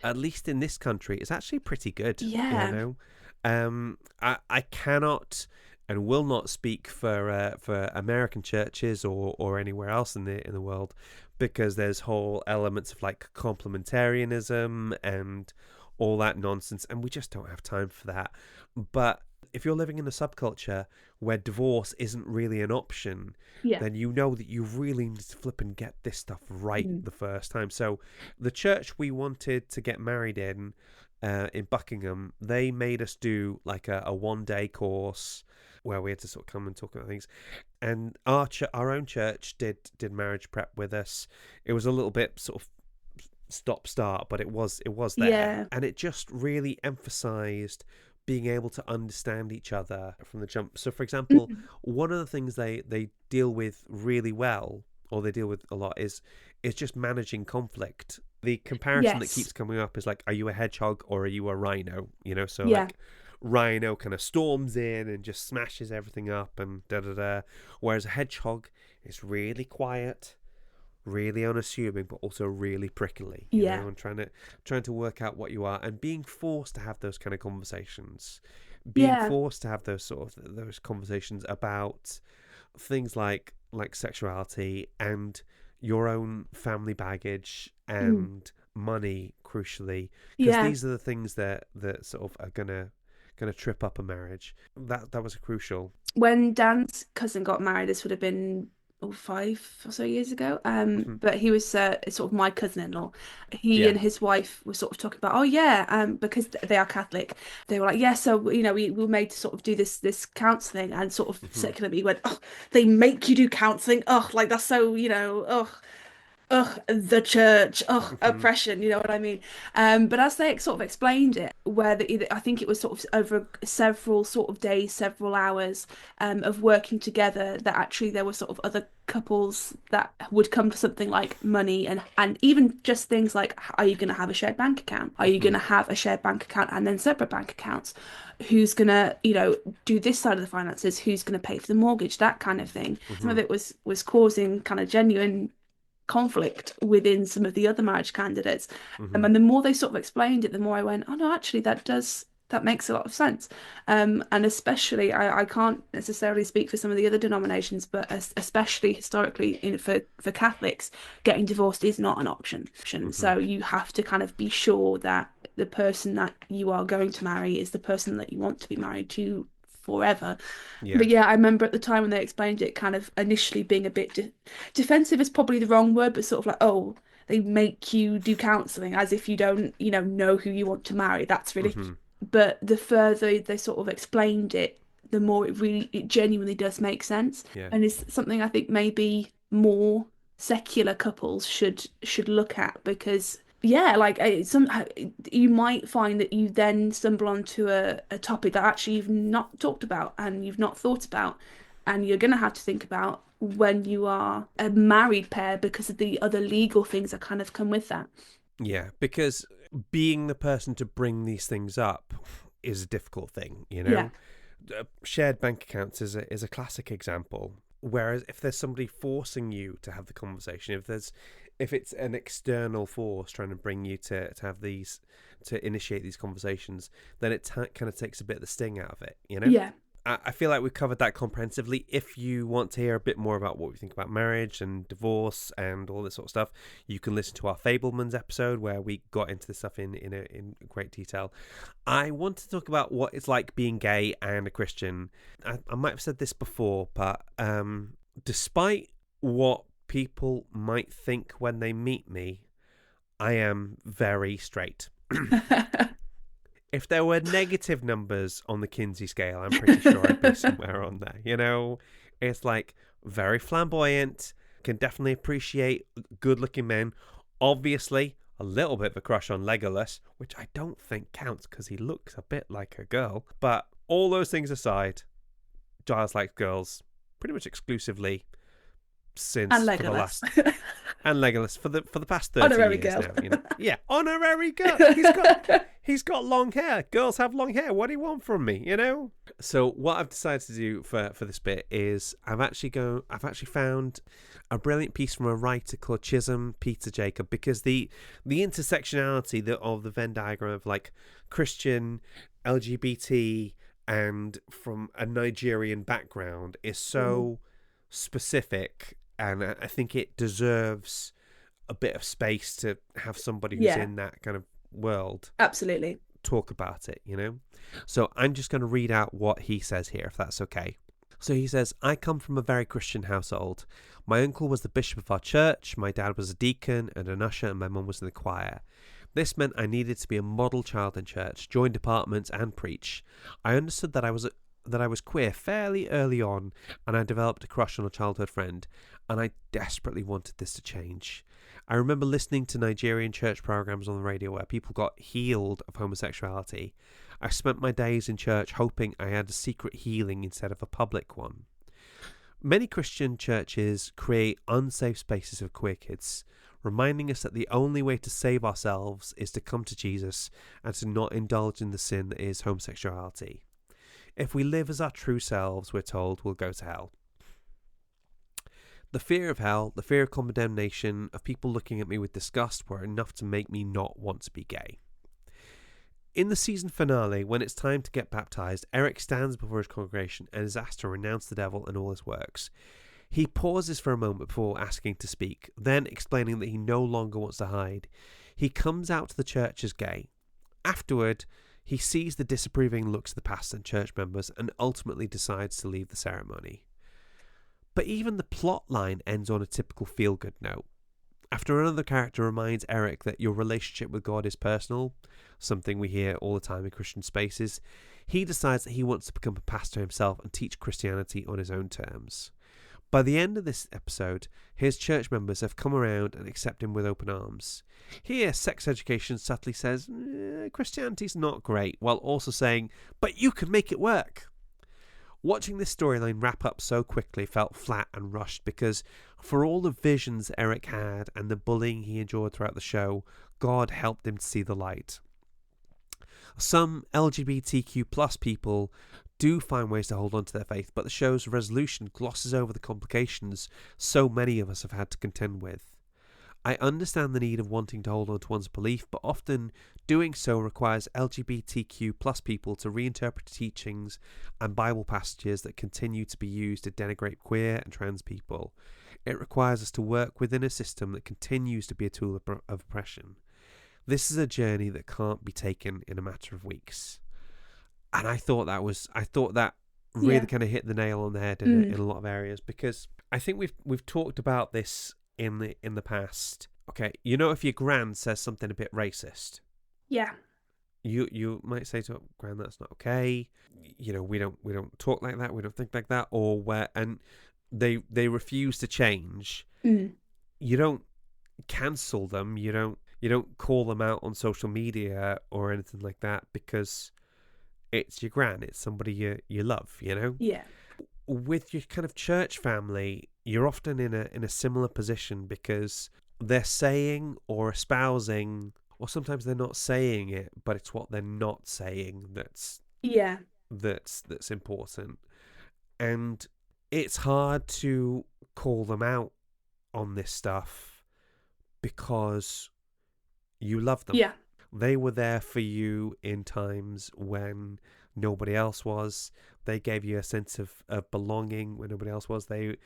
at least in this country, is actually pretty good. Yeah. You know, I cannot and will not speak for American churches or anywhere else in the world, because there's whole elements of like complementarianism and all that nonsense, and we just don't have time for that. But if you're living in a subculture where divorce isn't really an option, Yeah. then you know that you really need to flip and get this stuff right the first time. So the church we wanted to get married in Buckingham, they made us do like a 1-day course where we had to sort of come and talk about things. And our own church did marriage prep with us. It was a little bit sort of stop-start, but it was there. Yeah. And it just really emphasized being able to understand each other from the jump. So, for example, one of the things they deal with really well, or they deal with a lot, is just managing conflict. The comparison that keeps coming up is like, are you a hedgehog or are you a rhino? You know, so like rhino kind of storms in and just smashes everything up and da-da-da. Whereas a hedgehog is really quiet, really unassuming, but also really prickly, you know, and trying to work out what you are, and being forced to have those kind of conversations, forced to have those conversations about things like sexuality and your own family baggage and money, crucially, because these are the things that sort of are gonna trip up a marriage. That was crucial. When Dan's cousin got married, this would have been 5 or so years ago. But he was sort of my cousin-in-law. He and his wife were sort of talking about, because they are Catholic, they were like, so you know, we were made to sort of do this counselling, and sort of secularly went, oh, they make you do counselling, oh, like that's so, you know, the church, oppression, you know what I mean? But as they sort of explained it, I think it was sort of over several sort of days, several hours of working together, that actually there were sort of other couples that would come to something like money, and even just things like, are you going to have a shared bank account? Are you going to have a shared bank account and then separate bank accounts? Who's going to, you know, do this side of the finances? Who's going to pay for the mortgage? That kind of thing. Some of it was causing kind of genuine conflict within some of the other marriage candidates. And the more they sort of explained it, the more I went, oh no, actually that makes a lot of sense. And especially, I can't necessarily speak for some of the other denominations, but especially historically for Catholics, getting divorced is not an option. So you have to kind of be sure that the person that you are going to marry is the person that you want to be married to forever. But I remember at the time when they explained it, kind of initially being a bit defensive is probably the wrong word, but sort of like, oh, they make you do counselling as if you don't, you know who you want to marry. That's really But the further they sort of explained it, the more it genuinely does make sense. And it's something I think maybe more secular couples should look at, because like you might find that you then stumble onto a topic that actually you've not talked about and you've not thought about, and you're going to have to think about when you are a married pair, because of the other legal things that kind of come with that. Yeah, because being the person to bring these things up is a difficult thing, you know. Shared bank accounts is a classic example. Whereas if there's somebody forcing you to have the conversation, if it's an external force trying to bring you to have these, to initiate these conversations, then it kind of takes a bit of the sting out of it, you know? Yeah. I feel like we've covered that comprehensively. If you want to hear a bit more about what we think about marriage and divorce and all this sort of stuff, you can listen to our Fablemans episode where we got into this stuff in great detail. I want to talk about what it's like being gay and a Christian. I might have said this before, but despite what people might think when they meet me, I am very straight. If there were negative numbers on the Kinsey scale, I'm pretty sure I'd be somewhere on there. You know, it's like very flamboyant, can definitely appreciate good-looking men. Obviously, a little bit of a crush on Legolas, which I don't think counts because he looks a bit like a girl. But all those things aside, Giles likes girls pretty much exclusively since And for the Legolas. last and Legolas for the past 30 Honorary years girl. now. You know, yeah, honorary girl. He's got long hair. Girls have long hair. What do you want from me? You know. So what I've decided to do for this bit is I've actually found a brilliant piece from a writer called Chisholm Peter Jacob, because the intersectionality of the Venn diagram of like Christian, LGBT, and from a Nigerian background is so specific, and I think it deserves a bit of space to have somebody who's in that kind of world Absolutely talk about it, you know. So I'm just going to read out what he says here, if that's okay. So he says, I come from a very Christian household. My uncle was the bishop of our church, my dad was a deacon and an usher, and my mum was in the choir. This meant I needed to be a model child in church, join departments and preach. I understood that I was queer fairly early on, and I developed a crush on a childhood friend, and I desperately wanted this to change. I remember listening to Nigerian church programs on the radio where people got healed of homosexuality. I spent my days in church hoping I had a secret healing instead of a public one. Many Christian churches create unsafe spaces for queer kids, reminding us that the only way to save ourselves is to come to Jesus and to not indulge in the sin that is homosexuality. If we live as our true selves, we're told, we'll go to hell. The fear of hell, the fear of condemnation, of people looking at me with disgust were enough to make me not want to be gay. In the season finale, when it's time to get baptized, Eric stands before his congregation and is asked to renounce the devil and all his works. He pauses for a moment before asking to speak, then explaining that he no longer wants to hide. He comes out to the church as gay. Afterward, he sees the disapproving looks of the pastor and church members and ultimately decides to leave the ceremony. But even the plot line ends on a typical feel-good note. After another character reminds Eric that your relationship with God is personal, something we hear all the time in Christian spaces, he decides that he wants to become a pastor himself and teach Christianity on his own terms. By the end of this episode, his church members have come around and accept him with open arms. Here, sex education subtly says, Christianity's not great, while also saying, but you can make it work. Watching this storyline wrap up so quickly felt flat and rushed because for all the visions Eric had and the bullying he endured throughout the show, God helped him to see the light. Some LGBTQ plus people do find ways to hold on to their faith, but the show's resolution glosses over the complications so many of us have had to contend with. I understand the need of wanting to hold on to one's belief, but often doing so requires LGBTQ plus people to reinterpret teachings and Bible passages that continue to be used to denigrate queer and trans people. It requires us to work within a system that continues to be a tool of oppression. This is a journey that can't be taken in a matter of weeks. And I thought that really kind of hit the nail on the head in a lot of areas, because I think we've talked about this in the past. Okay, you know, if your gran says something a bit racist, you might say to gran, that's not okay. You know, we don't talk like that, we don't think like that, or where, and they refuse to change. You don't cancel them. You don't call them out on social media or anything like that, because it's your gran, it's somebody you love, you know? Yeah. With your kind of church family, you're often in a similar position, because they're saying or espousing, or sometimes they're not saying it, but it's what they're not saying that's important. And it's hard to call them out on this stuff because you love them. Yeah. They were there for you in times when nobody else was. They gave you a sense of belonging when nobody else was. They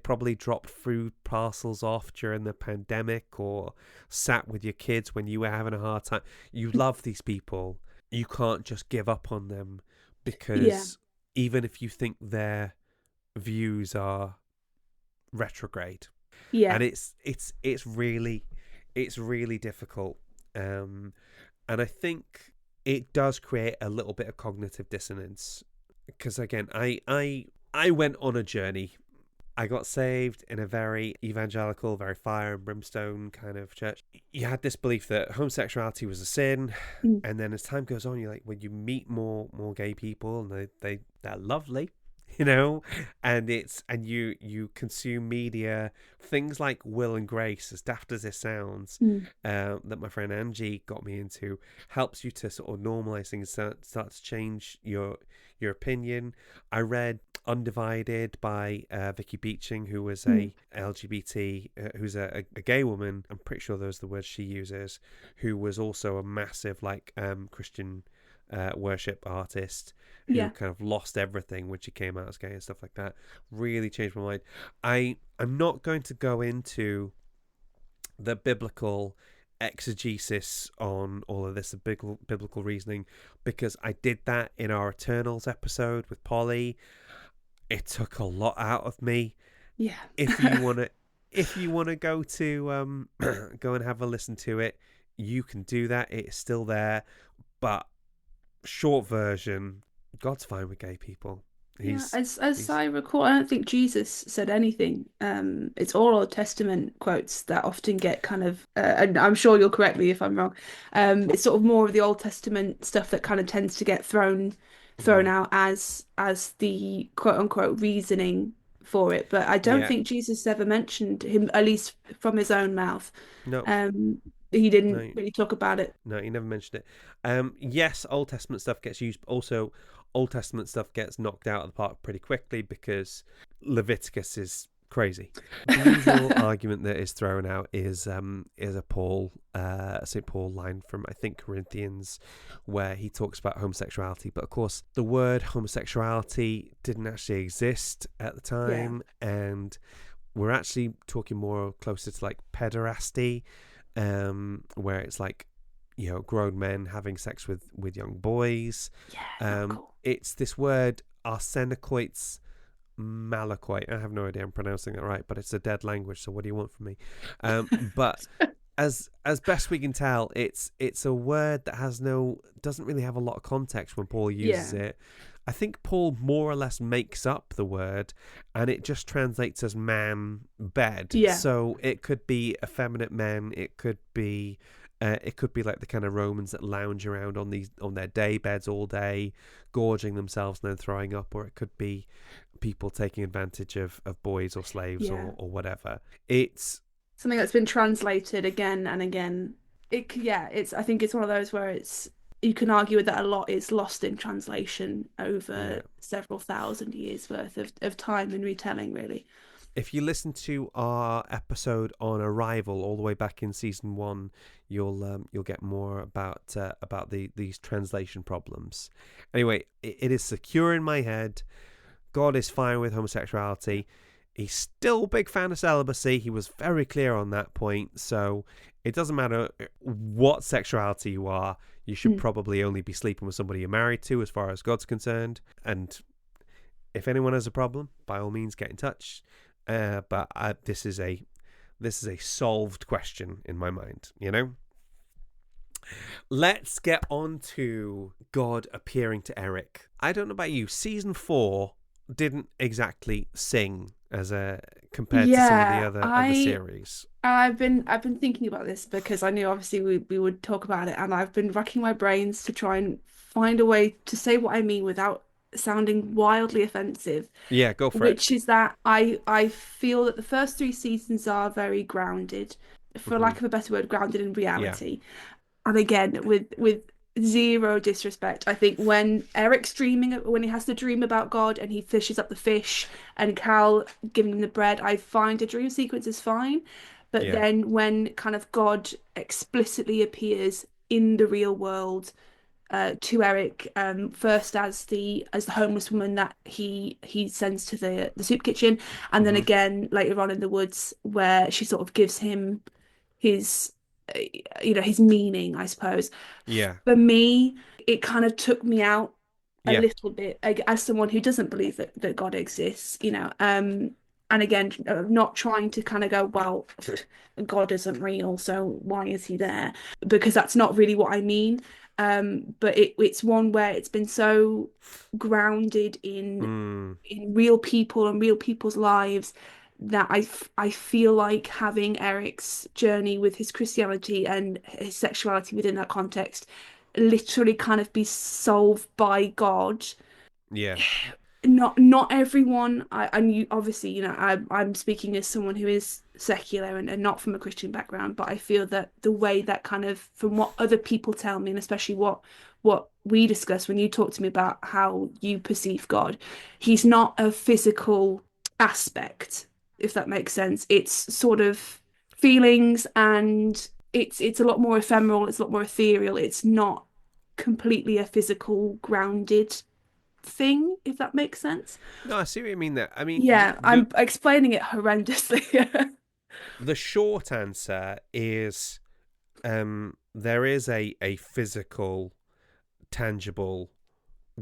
probably dropped food parcels off during the pandemic, or sat with your kids when you were having a hard time. You love these people. You can't just give up on them, because even if you think their views are retrograde, and it's really difficult. And I think it does create a little bit of cognitive dissonance, because again, I went on a journey. I got saved in a very evangelical, very fire and brimstone kind of church. You had this belief that homosexuality was a sin, and then as time goes on, you're like, when you meet more gay people, and they're lovely, you know, and you consume media, things like Will and Grace, as daft as it sounds, that my friend Angie got me into, helps you to sort of normalize things, start to change your opinion. I read Undivided by Vicky Beeching, who was a LGBT, who's a gay woman. I'm pretty sure those are the words she uses. Who was also a massive Christian worship artist who kind of lost everything when she came out as gay and stuff like that. Really changed my mind. I'm not going to go into the biblical exegesis on all of this, the biblical reasoning, because I did that in our Eternals episode with Polly. It took a lot out of me. Yeah. If you wanna go to go and have a listen to it, you can do that. It's still there, but short version, God's fine with gay people. As I recall, I don't think Jesus said anything. It's all Old Testament quotes that often get kind of, and I'm sure you'll correct me if I'm wrong. It's sort of more of the Old Testament stuff that kind of tends to get thrown out as the quote unquote reasoning for it. But I don't think Jesus ever mentioned him, at least from his own mouth. No. He didn't really talk about it. No, he never mentioned it. Yes, Old Testament stuff gets used, but also Old Testament stuff gets knocked out of the park pretty quickly because Leviticus is crazy. The usual argument that is thrown out is a St. Paul line from, I think, Corinthians, where he talks about homosexuality. But of course, the word homosexuality didn't actually exist at the time, and we're actually talking more closer to like pederasty, where it's like, you know, grown men having sex with young boys. Cool. It's this word arsenicoids malakoit. I have no idea I'm pronouncing it right, but it's a dead language, so what do you want from me? But as best we can tell, it's a word that doesn't really have a lot of context when Paul uses it. I think Paul more or less makes up the word, and it just translates as man bed. So it could be effeminate men. It could be like the kind of Romans that lounge around on their day beds all day, gorging themselves and then throwing up, or it could be people taking advantage of boys or slaves or whatever. It's something that's been translated again and again. I think it's one of those where you can argue that a lot is lost in translation over several thousand years worth of time and retelling, really. If you listen to our episode on Arrival all the way back in season 1, you'll get more about these translation problems. Anyway, it is secure in my head. God is fine with homosexuality. He's still a big fan of celibacy. He was very clear on that point. So it doesn't matter what sexuality you are. You should probably only be sleeping with somebody you're married to, as far as God's concerned. And if anyone has a problem, by all means, get in touch. But this is a solved question in my mind, you know? Let's get on to God appearing to Eric. I don't know about you, season 4 didn't exactly sing compared to some of the other series. I've been thinking about this because I knew obviously we would talk about it, and I've been racking my brains to try and find a way to say what I mean without sounding wildly offensive. Yeah, go for it. Which is that I feel that the first 3 seasons are very grounded, for lack of a better word, grounded in reality. And again, with zero disrespect, I think when Eric's dreaming, when he has to dream about God and he fishes up the fish and Cal giving him the bread, I find a dream sequence is fine. But then when kind of God explicitly appears in the real world to Eric, first as the homeless woman that he sends to the soup kitchen, and then again later on in the woods where she sort of gives him his his meaning, I suppose. For me, it kind of took me out a little bit, as someone who doesn't believe that God exists, and again, not trying to kind of go, well, God isn't real, so why is he there? Because that's not really what I mean. But it's one where it's been so grounded in real people and real people's lives that I feel like having Eric's journey with his Christianity and his sexuality within that context literally kind of be solved by God. not everyone. And you obviously, I'm speaking as someone who is secular and not from a Christian background, but I feel that the way that kind of from what other people tell me, and especially what we discuss when you talk to me about how you perceive God, he's not a physical aspect, if that makes sense. It's sort of feelings, and it's a lot more ephemeral, it's a lot more ethereal. It's not completely a physical grounded thing, if that makes sense. No, I see what you mean there. I mean, Yeah, I'm explaining it horrendously. the short answer is there is a physical, tangible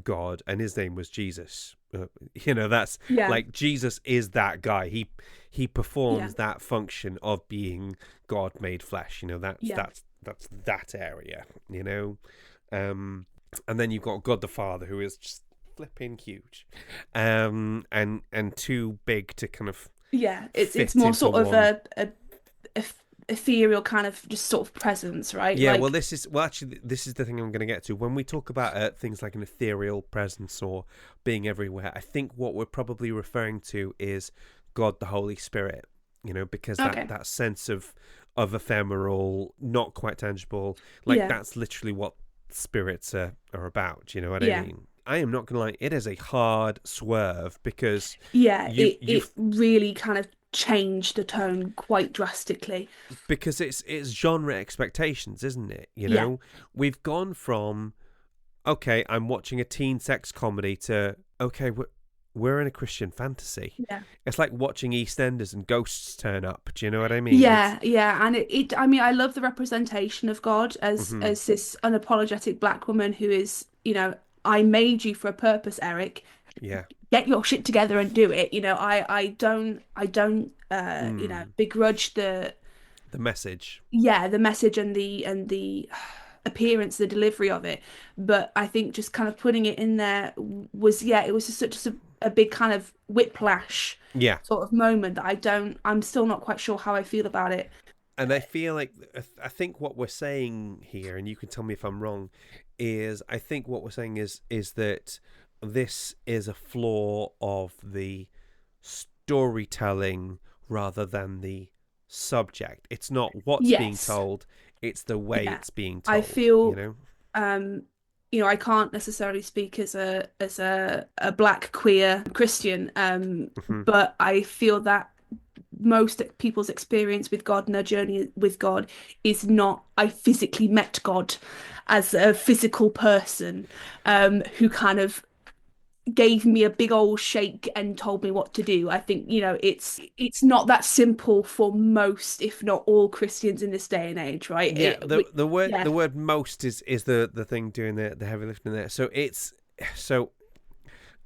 God, and his name was Jesus. That's Yeah, like Jesus is that guy. He performs yeah, that function of being God made flesh. That's yeah, that's that area. And then you've got God the Father, who is just flipping huge, and too big to kind of yeah. It's fit more into sort of one. a ethereal kind of just sort of presence, right? Yeah, well, Like, actually, this is the thing I'm going to get to. When we talk about things like an ethereal presence or being everywhere, I think what we're probably referring to is God the Holy Spirit, because okay, that sense of ephemeral, not quite tangible, like yeah, that's literally what spirits are about. You know what I yeah, mean? I am not going to lie, it is a hard swerve because yeah. you It you've really kind of changed the tone quite drastically. because it's genre expectations, isn't it? Yeah, We've gone from okay, I'm watching a teen sex comedy to okay, we're in a Christian fantasy. yeah. It's like watching EastEnders and ghosts turn up. Do you know what I mean? It's Yeah, yeah, and I mean, I love the representation of God hmm as this unapologetic black woman who is, I made you for a purpose, Eric. yeah, Get your shit together and do it. I don't mm, begrudge the the message. yeah, the message and the appearance, the delivery of it. But I think just kind of putting it in there was, yeah, it was just such a big kind of whiplash Yeah, sort of moment that I'm still not quite sure how I feel about it. and I feel like I think what we're saying here, and you can tell me if I'm wrong, is I think what we're saying is that this is a flaw of the storytelling rather than the subject. It's not what's being Yes. told, it's the way Yeah. it's being I told, feel um I can't necessarily speak as a black queer Christian, Mhm. but I feel that most people's experience with God and their journey with God is not I physically met God as a physical person who kind of gave me a big old shake and told me what to do. I think, it's not that simple for most, if not all Christians in this day and age, right? Yeah, Yeah. the word most is the thing doing the heavy lifting there. So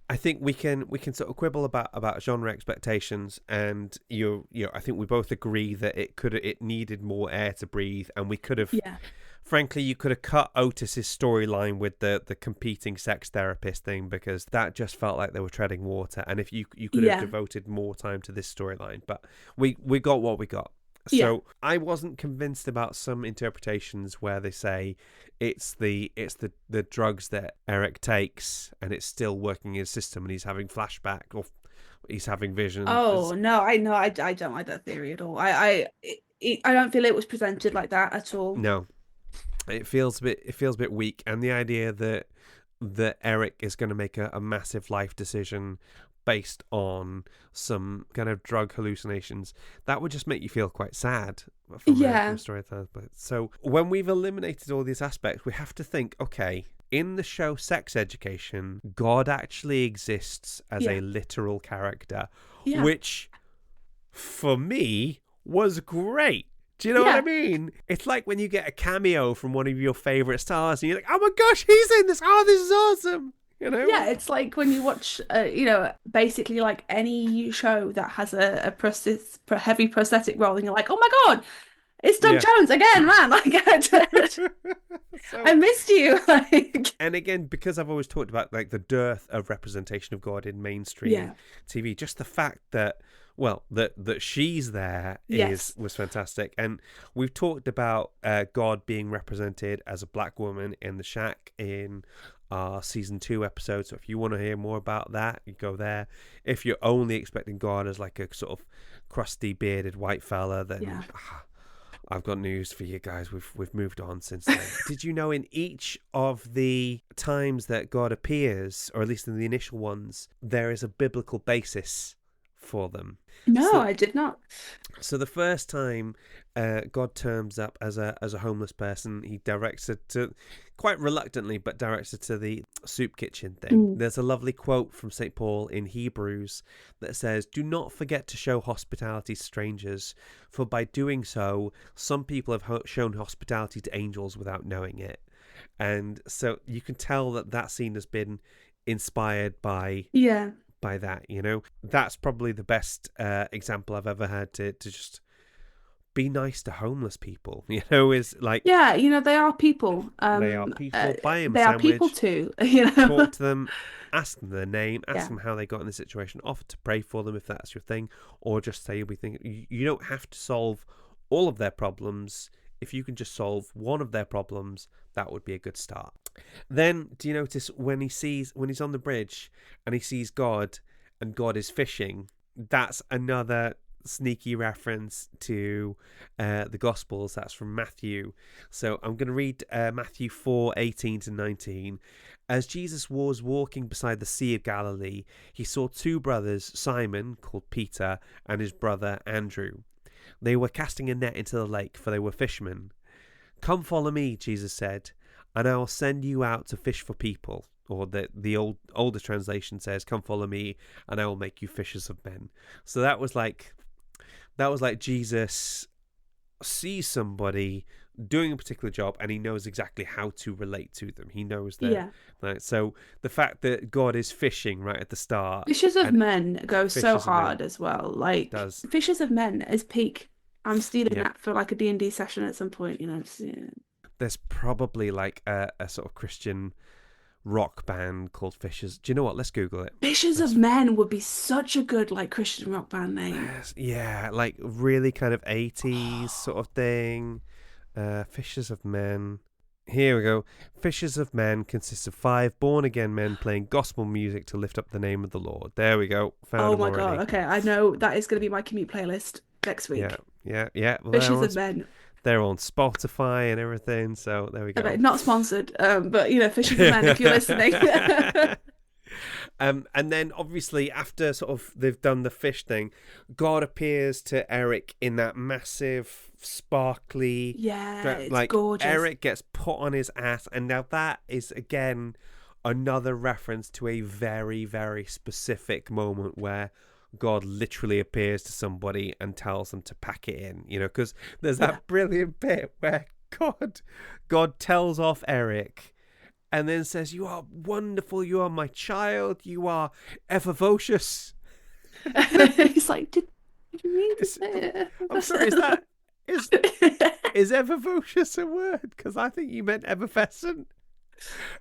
I think we can sort of quibble about genre expectations, and I think we both agree that it needed more air to breathe, and we could have, Yeah. frankly, you could have cut Otis's storyline with the competing sex therapist thing, because that just felt like they were treading water, and if you could have Yeah. devoted more time to this storyline, but we got what we got. Yeah. So I wasn't convinced about some interpretations where they say it's the drugs that Eric takes and it's still working in his system and he's having flashback or he's having visions. Oh no, I know, I don't like that theory at all. I don't feel it was presented like that at all. No, it feels a bit weak, and the idea that Eric is going to make a massive life decision based on some kind of drug hallucinations, that would just make you feel quite sad from a Yeah. storyteller's point. So when we've eliminated all these aspects, we have to think, okay, in the show Sex Education, God actually exists as Yeah. a literal character, Yeah. which for me was great. Do you know what I Yeah. mean? It's like when you get a cameo from one of your favorite stars and you're like, oh my gosh, he's in this. Oh, this is awesome. Yeah, it's like when you watch, basically like any show that has a heavy prosthetic role, and you're like, oh my God, it's Doug Yeah. Jones again, man! Like, I So, missed you. Like, and again, because I've always talked about like the dearth of representation of God in mainstream yeah, TV, just the fact that, well, that she's there yes, was fantastic. And we've talked about God being represented as a black woman in The Shack in our season 2 episode. So if you want to hear more about that, you go there. If you're only expecting God as like a sort of crusty bearded white fella, then I've got news for you guys. We've moved on since then. Did you know in each of the times that God appears, or at least in the initial ones, there is a biblical basis for them? No, I did not. So the first time God turns up as a homeless person, he directs it to, quite reluctantly, but directs it to the soup kitchen thing. There's a lovely quote from St. Paul in Hebrews that says, "Do not forget to show hospitality to strangers, for by doing so, some people have shown hospitality to angels without knowing it." And so you can tell that scene has been inspired by that, you know. That's probably the best example I've ever had to just be nice to homeless people, you know. Is like, yeah, you know, they are people. They are people. Buy them a they sandwich, are people too, you know. talk to them, ask them their name, ask them how they got in the situation, offer to pray for them if that's your thing, or just say, we think you don't have to solve all of their problems. If you can just solve one of their problems, that would be a good start. Then, do you notice when he's on the bridge and he sees God and God is fishing? That's another sneaky reference to the Gospels. That's from Matthew. So I'm going to read Matthew 4:18-19. As Jesus was walking beside the Sea of Galilee, he saw two brothers, Simon, called Peter, and his brother Andrew. They were casting a net into the lake, for they were fishermen. "Come follow me," Jesus said, "and I will send you out to fish for people." Or the older translation says, "Come follow me, and I will make you fishers of men." So that was like Jesus sees somebody doing a particular job, and he knows exactly how to relate to them. He knows that. Right? So the fact that God is fishing right at the start, Fishers of Men goes so hard as well. Like, does. Fishers of Men is peak. I'm stealing that for like a D&D session at some point, you know. There's probably like a sort of Christian rock band called Fishers. Do you know what? Let's Google it. Fishers of Men would be such a good like Christian rock band name. Yeah, like really kind of 80s sort of thing. Fishers of Men. Here we go. Fishers of Men consists of 5 born-again men playing gospel music to lift up the name of the Lord. There we go. Found them already. God. Okay, I know that is going to be my commute playlist next week. Yeah. Well, Fishers of Men. They're on Spotify and everything, so there we go. Okay, not sponsored, but you know, Fishers of Men, if you're listening. And then obviously after sort of they've done the fish thing, God appears to Eric in that massive sparkly it's like gorgeous. Eric gets put on his ass, and now that is again another reference to a very, very specific moment where God literally appears to somebody and tells them to pack it in, you know, because there's that brilliant bit where God tells off Eric and then says, "You are wonderful, you are my child, you are effervescent." He's like, did you mean to say it? I'm sorry, is effervescent a word? Because I think you meant effervescent.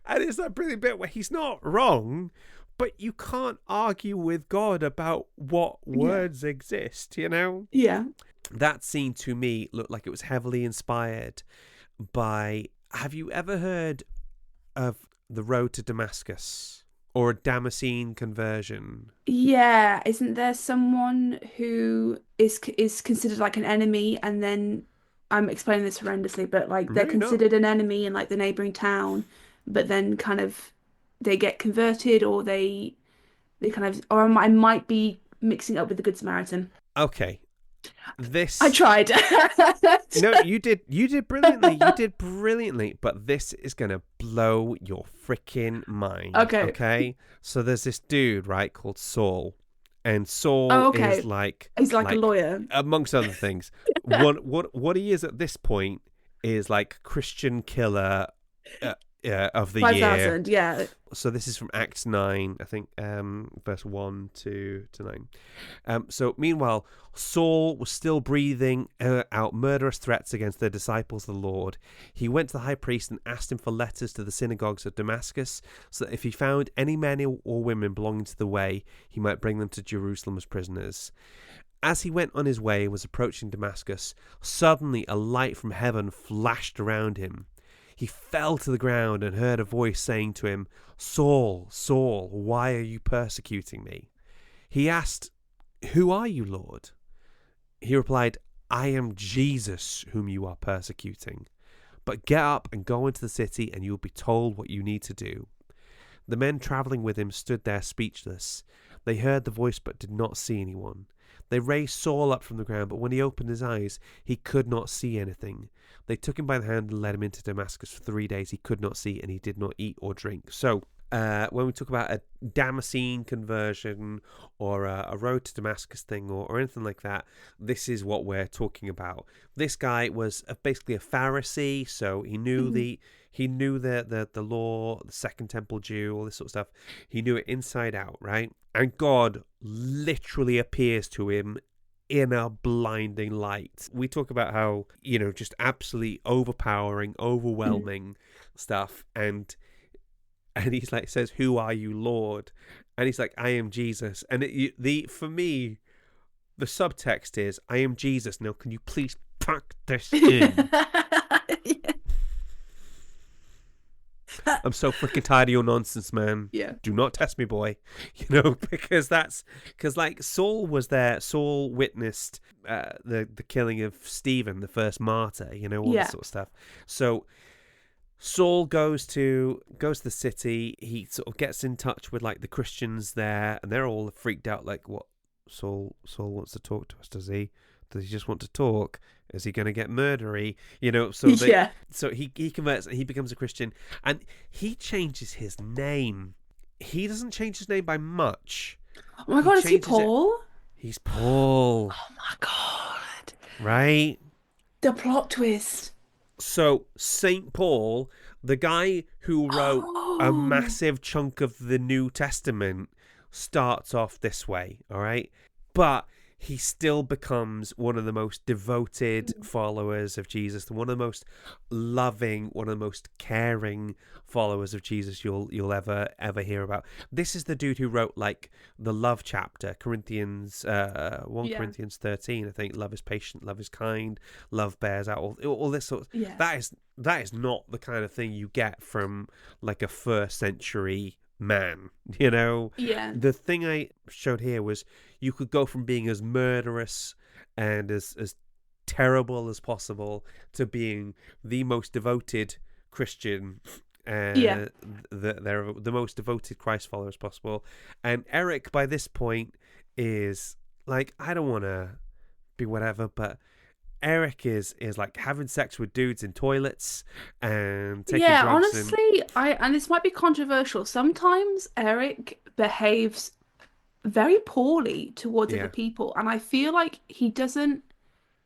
And it's that brilliant bit where he's not wrong, but you can't argue with God about what words exist, you know? Yeah. That scene to me looked like it was heavily inspired by... Have you ever heard of The Road to Damascus? Or a Damascene conversion? Yeah. Isn't there someone who is considered like an enemy, and then... I'm explaining this horrendously, but like they're considered an enemy in like the neighboring town, but then kind of they get converted, or they kind of, or I might be mixing it up with the Good Samaritan. Okay. I tried. No, you did brilliantly. You did brilliantly, but this is going to blow your freaking mind. Okay. So there's this dude, right, called Saul. And Saul is like... He's like a lawyer. Amongst other things. What he is at this point is like Christian killer of the 5,000, year. So this is from Acts 9, I think, verse 1 to 9. So meanwhile, Saul was still breathing out murderous threats against the disciples of the Lord. He went to the high priest and asked him for letters to the synagogues of Damascus, so that if he found any men or women belonging to the way, he might bring them to Jerusalem as prisoners. As he went on his way and was approaching Damascus, suddenly a light from heaven flashed around him. he fell to the ground and heard a voice saying to him, "Saul, Saul, why are you persecuting me?" He asked, "Who are you, Lord?" He replied, "I am Jesus whom you are persecuting. But get up and go into the city, and you will be told what you need to do." The men travelling with him stood there speechless. They heard the voice but did not see anyone. They raised Saul up from the ground, but when he opened his eyes, he could not see anything. They took him by the hand and led him into Damascus. For 3 days he could not see, and he did not eat or drink. So, when we talk about a Damascene conversion or a road to Damascus thing or anything like that, this is what we're talking about. This guy was basically a Pharisee, so he knew the law, the Second Temple Jew, all this sort of stuff. He knew it inside out, right? And God literally appears to him in a blinding light. We talk about how, just absolutely overpowering, overwhelming stuff, and he's like, says, "Who are you, Lord?" And he's like, "I am Jesus." And for me, the subtext is, "I am Jesus. Now, can you please pack this in?" I'm so freaking tired of your nonsense, man. Yeah. Do not test me, boy. Because like Saul was there. Saul witnessed the killing of Stephen, the first martyr. All this sort of stuff. So Saul goes to the city. He sort of gets in touch with like the Christians there, and they're all freaked out. Like, what? Saul wants to talk to us, does he? Does he just want to talk? Is he going to get murdery? So he converts and he becomes a Christian, and he changes his name. He doesn't change his name by much. Oh my God, is he Paul? He's Paul. Oh my God. Right? The plot twist. So Saint Paul, the guy who wrote a massive chunk of the New Testament, starts off this way, all right? But he still becomes one of the most devoted followers of Jesus, one of the most loving, one of the most caring followers of Jesus you'll ever hear about. This is the dude who wrote like the love chapter, Corinthians 1 Corinthians 13, I think. Love is patient, love is kind, love bears out all this sort of, that is not the kind of thing you get from like a first century man. The thing I showed here was you could go from being as murderous and as terrible as possible to being the most devoted Christian, they're the most devoted Christ follower as possible. And Eric by this point is like, I don't want to be whatever, but Eric is like having sex with dudes in toilets and taking drugs. Honestly, and this might be controversial. Sometimes Eric behaves very poorly towards other people, and I feel like he doesn't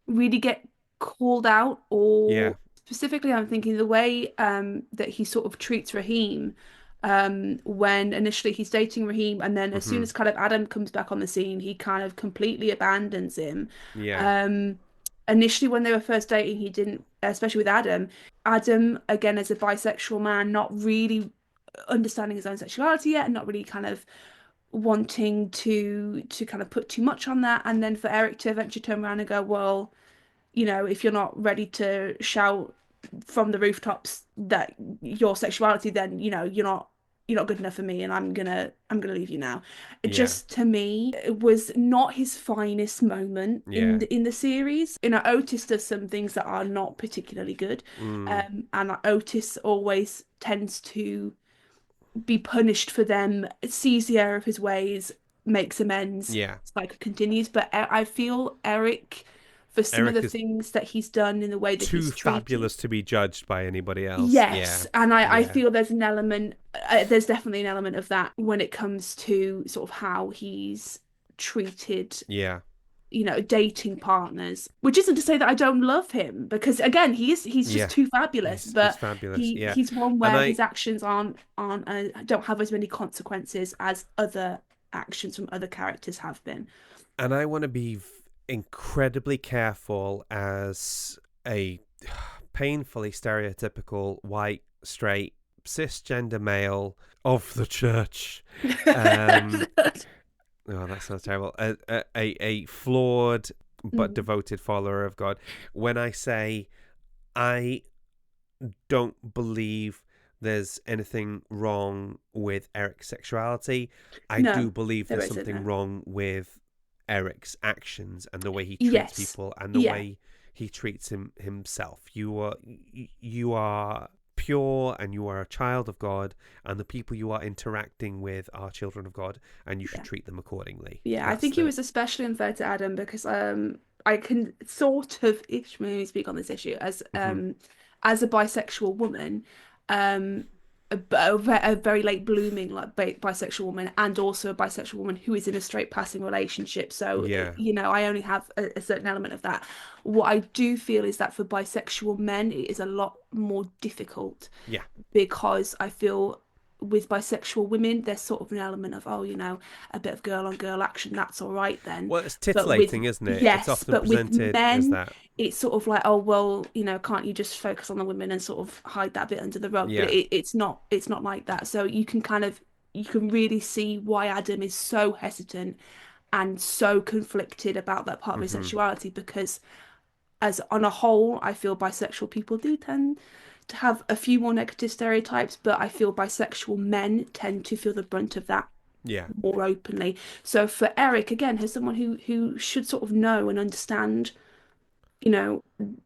really get called out, or specifically I'm thinking the way that he sort of treats Raheem when initially he's dating Raheem, and then as soon as kind of Adam comes back on the scene, he kind of completely abandons him. Initially when they were first dating, he didn't, especially with Adam, again as a bisexual man, not really understanding his own sexuality yet, and not really kind of wanting to kind of put too much on that. And then for Eric to eventually turn around and go, well, if you're not ready to shout from the rooftops that your sexuality, then you're not good enough for me, and I'm gonna leave you now. Just to me, it was not his finest moment in the series. Otis does some things that are not particularly good, and Otis always tends to be punished for them, sees the error of his ways, makes amends. Cycle continues. But I feel Eric, for some of the things that he's done in the way that he's treated, too fabulous to be judged by anybody else. And I feel there's an element, there's definitely an element of that when it comes to sort of how he's treated dating partners, which isn't to say that I don't love him, because again he's just too fabulous. He's fabulous. He's one where his actions aren't don't have as many consequences as other actions from other characters have been. And I want to be incredibly careful as a painfully stereotypical white straight cisgender male of the church. Oh, that sounds terrible. A flawed but devoted follower of God. When I say I don't believe there's anything wrong with Eric's sexuality. I do believe there's something wrong with Eric's actions and the way he treats people and the way he treats himself. You are pure and you are a child of God, and the people you are interacting with are children of God, and you should treat them accordingly. Yeah, I think he was especially unfair to Adam because I can sort of maybe speak on this issue as a bisexual woman, a very late blooming like bisexual woman, and also a bisexual woman who is in a straight passing relationship. So I only have a certain element of that. What I do feel is that for bisexual men, it is a lot more difficult. Yeah, because I feel with bisexual women, there's sort of an element of, a bit of girl on girl action, that's all right then. Well, it's titillating, isn't it? Yes, it's often but presented with men, as that. It's sort of like, oh, well, can't you just focus on the women and sort of hide that bit under the rug? Yeah. But it's not like that. So you can really see why Adam is so hesitant and so conflicted about that part of his sexuality, because as on a whole, I feel bisexual people do tend to have a few more negative stereotypes, but I feel bisexual men tend to feel the brunt of that more openly. So for Eric, again, as someone who should sort of know and understand,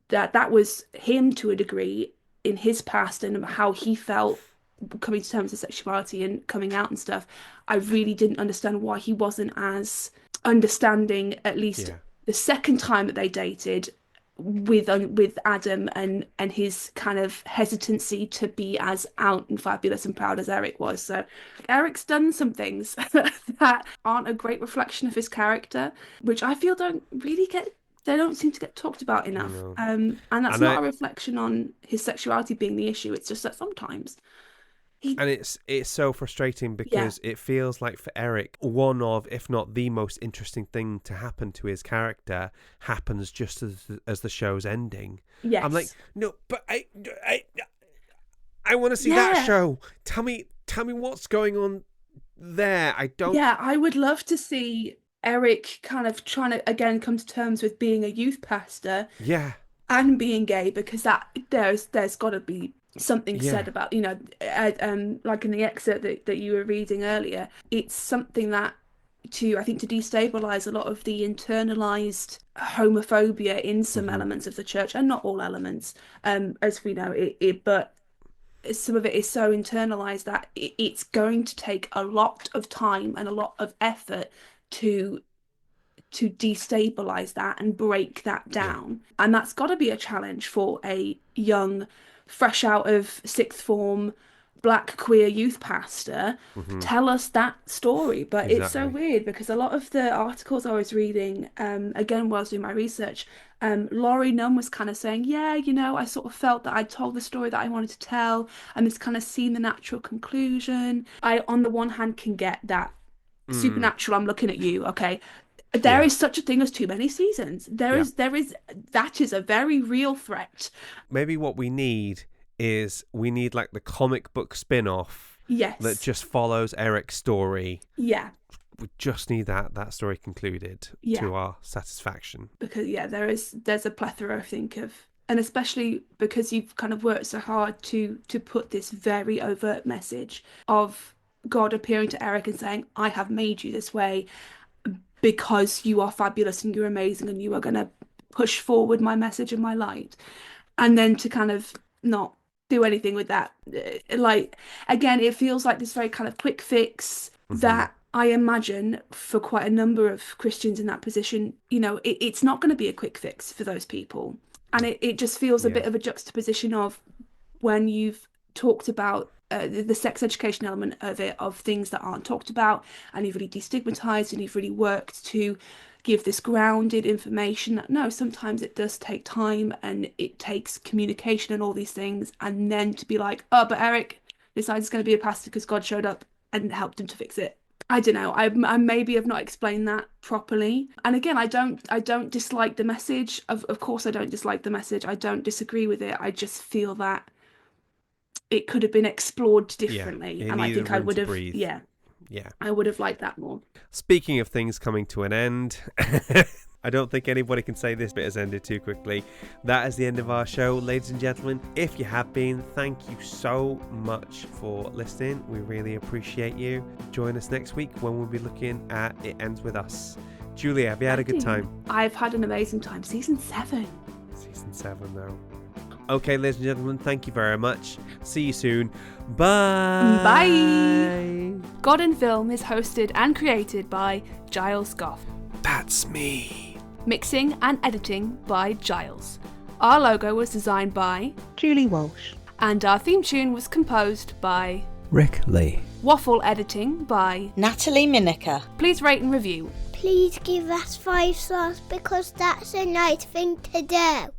that was him to a degree in his past and how he felt coming to terms with sexuality and coming out and stuff, I really didn't understand why he wasn't as understanding, at least the second time that they dated, with Adam and his kind of hesitancy to be as out and fabulous and proud as Eric was. So Eric's done some things that aren't a great reflection of his character, which I feel don't seem to get talked about enough. And that's not a reflection on his sexuality being the issue. It's just that sometimes and it's so frustrating because it feels like for Eric, one of, if not the most interesting thing to happen to his character happens just as the show's ending. Yes. I'm like, no, but I want to see that show. Tell me what's going on there. I don't. Yeah, I would love to see Eric kind of trying to again come to terms with being a youth pastor. Yeah. And being gay, because that there's got to be something said about, like in the excerpt that you were reading earlier, it's something that I think to destabilize a lot of the internalized homophobia in some elements of the church, and not all elements, as we know but some of it is so internalized that it's going to take a lot of time and a lot of effort to destabilize that and break that down. And that's got to be a challenge for a young, fresh out of sixth form black queer youth pastor. Tell us that story. But it's so weird because a lot of the articles I was reading, again while I was doing my research, Laurie Nunn was kind of saying, I sort of felt that I'd told the story that I wanted to tell, and this kind of seemed the natural conclusion. I on the one hand can get that supernatural, I'm looking at you, okay, there is such a thing as too many seasons. That is a very real threat. Maybe what we need is like the comic book spin-off that just follows Eric's story. Yeah. We just need that story concluded to our satisfaction. Because there's a plethora, I think, of, and especially because you've kind of worked so hard to put this very overt message of God appearing to Eric and saying, I have made you this way because you are fabulous and you're amazing and you are going to push forward my message and my light. And then to kind of not do anything with that. Like, again, it feels like this very kind of quick fix that I imagine for quite a number of Christians in that position, it's not going to be a quick fix for those people. And it just feels a bit of a juxtaposition of when you've talked about the sex education element of it, of things that aren't talked about, and you've really destigmatized and you've really worked to give this grounded information that no, sometimes it does take time and it takes communication and all these things, and then to be like, oh, but Eric decides he's going to be a pastor because God showed up and helped him to fix it. I don't know. I maybe have not explained that properly. And again, I don't dislike the message. Of course, I don't dislike the message. I don't disagree with it. I just feel that it could have been explored differently, and I think I would have. I would have liked that more. Speaking of things coming to an end, I don't think anybody can say this bit has ended too quickly. That is the end of our show, ladies and gentlemen. If you have been, thank you so much for listening. We really appreciate you. Join us next week when we'll be looking at It Ends With Us. Julia, have you had a good time? I've had an amazing time. Season 7. Season 7 now. Okay, ladies and gentlemen, thank you very much. See you soon. Bye. Bye. God in Film is hosted and created by Giles Goff. That's me. Mixing and editing by Giles. Our logo was designed by Julie Walsh. And our theme tune was composed by Rick Lee. Waffle editing by Natalie Miniker. Please rate and review. Please give us 5 stars because that's a nice thing to do.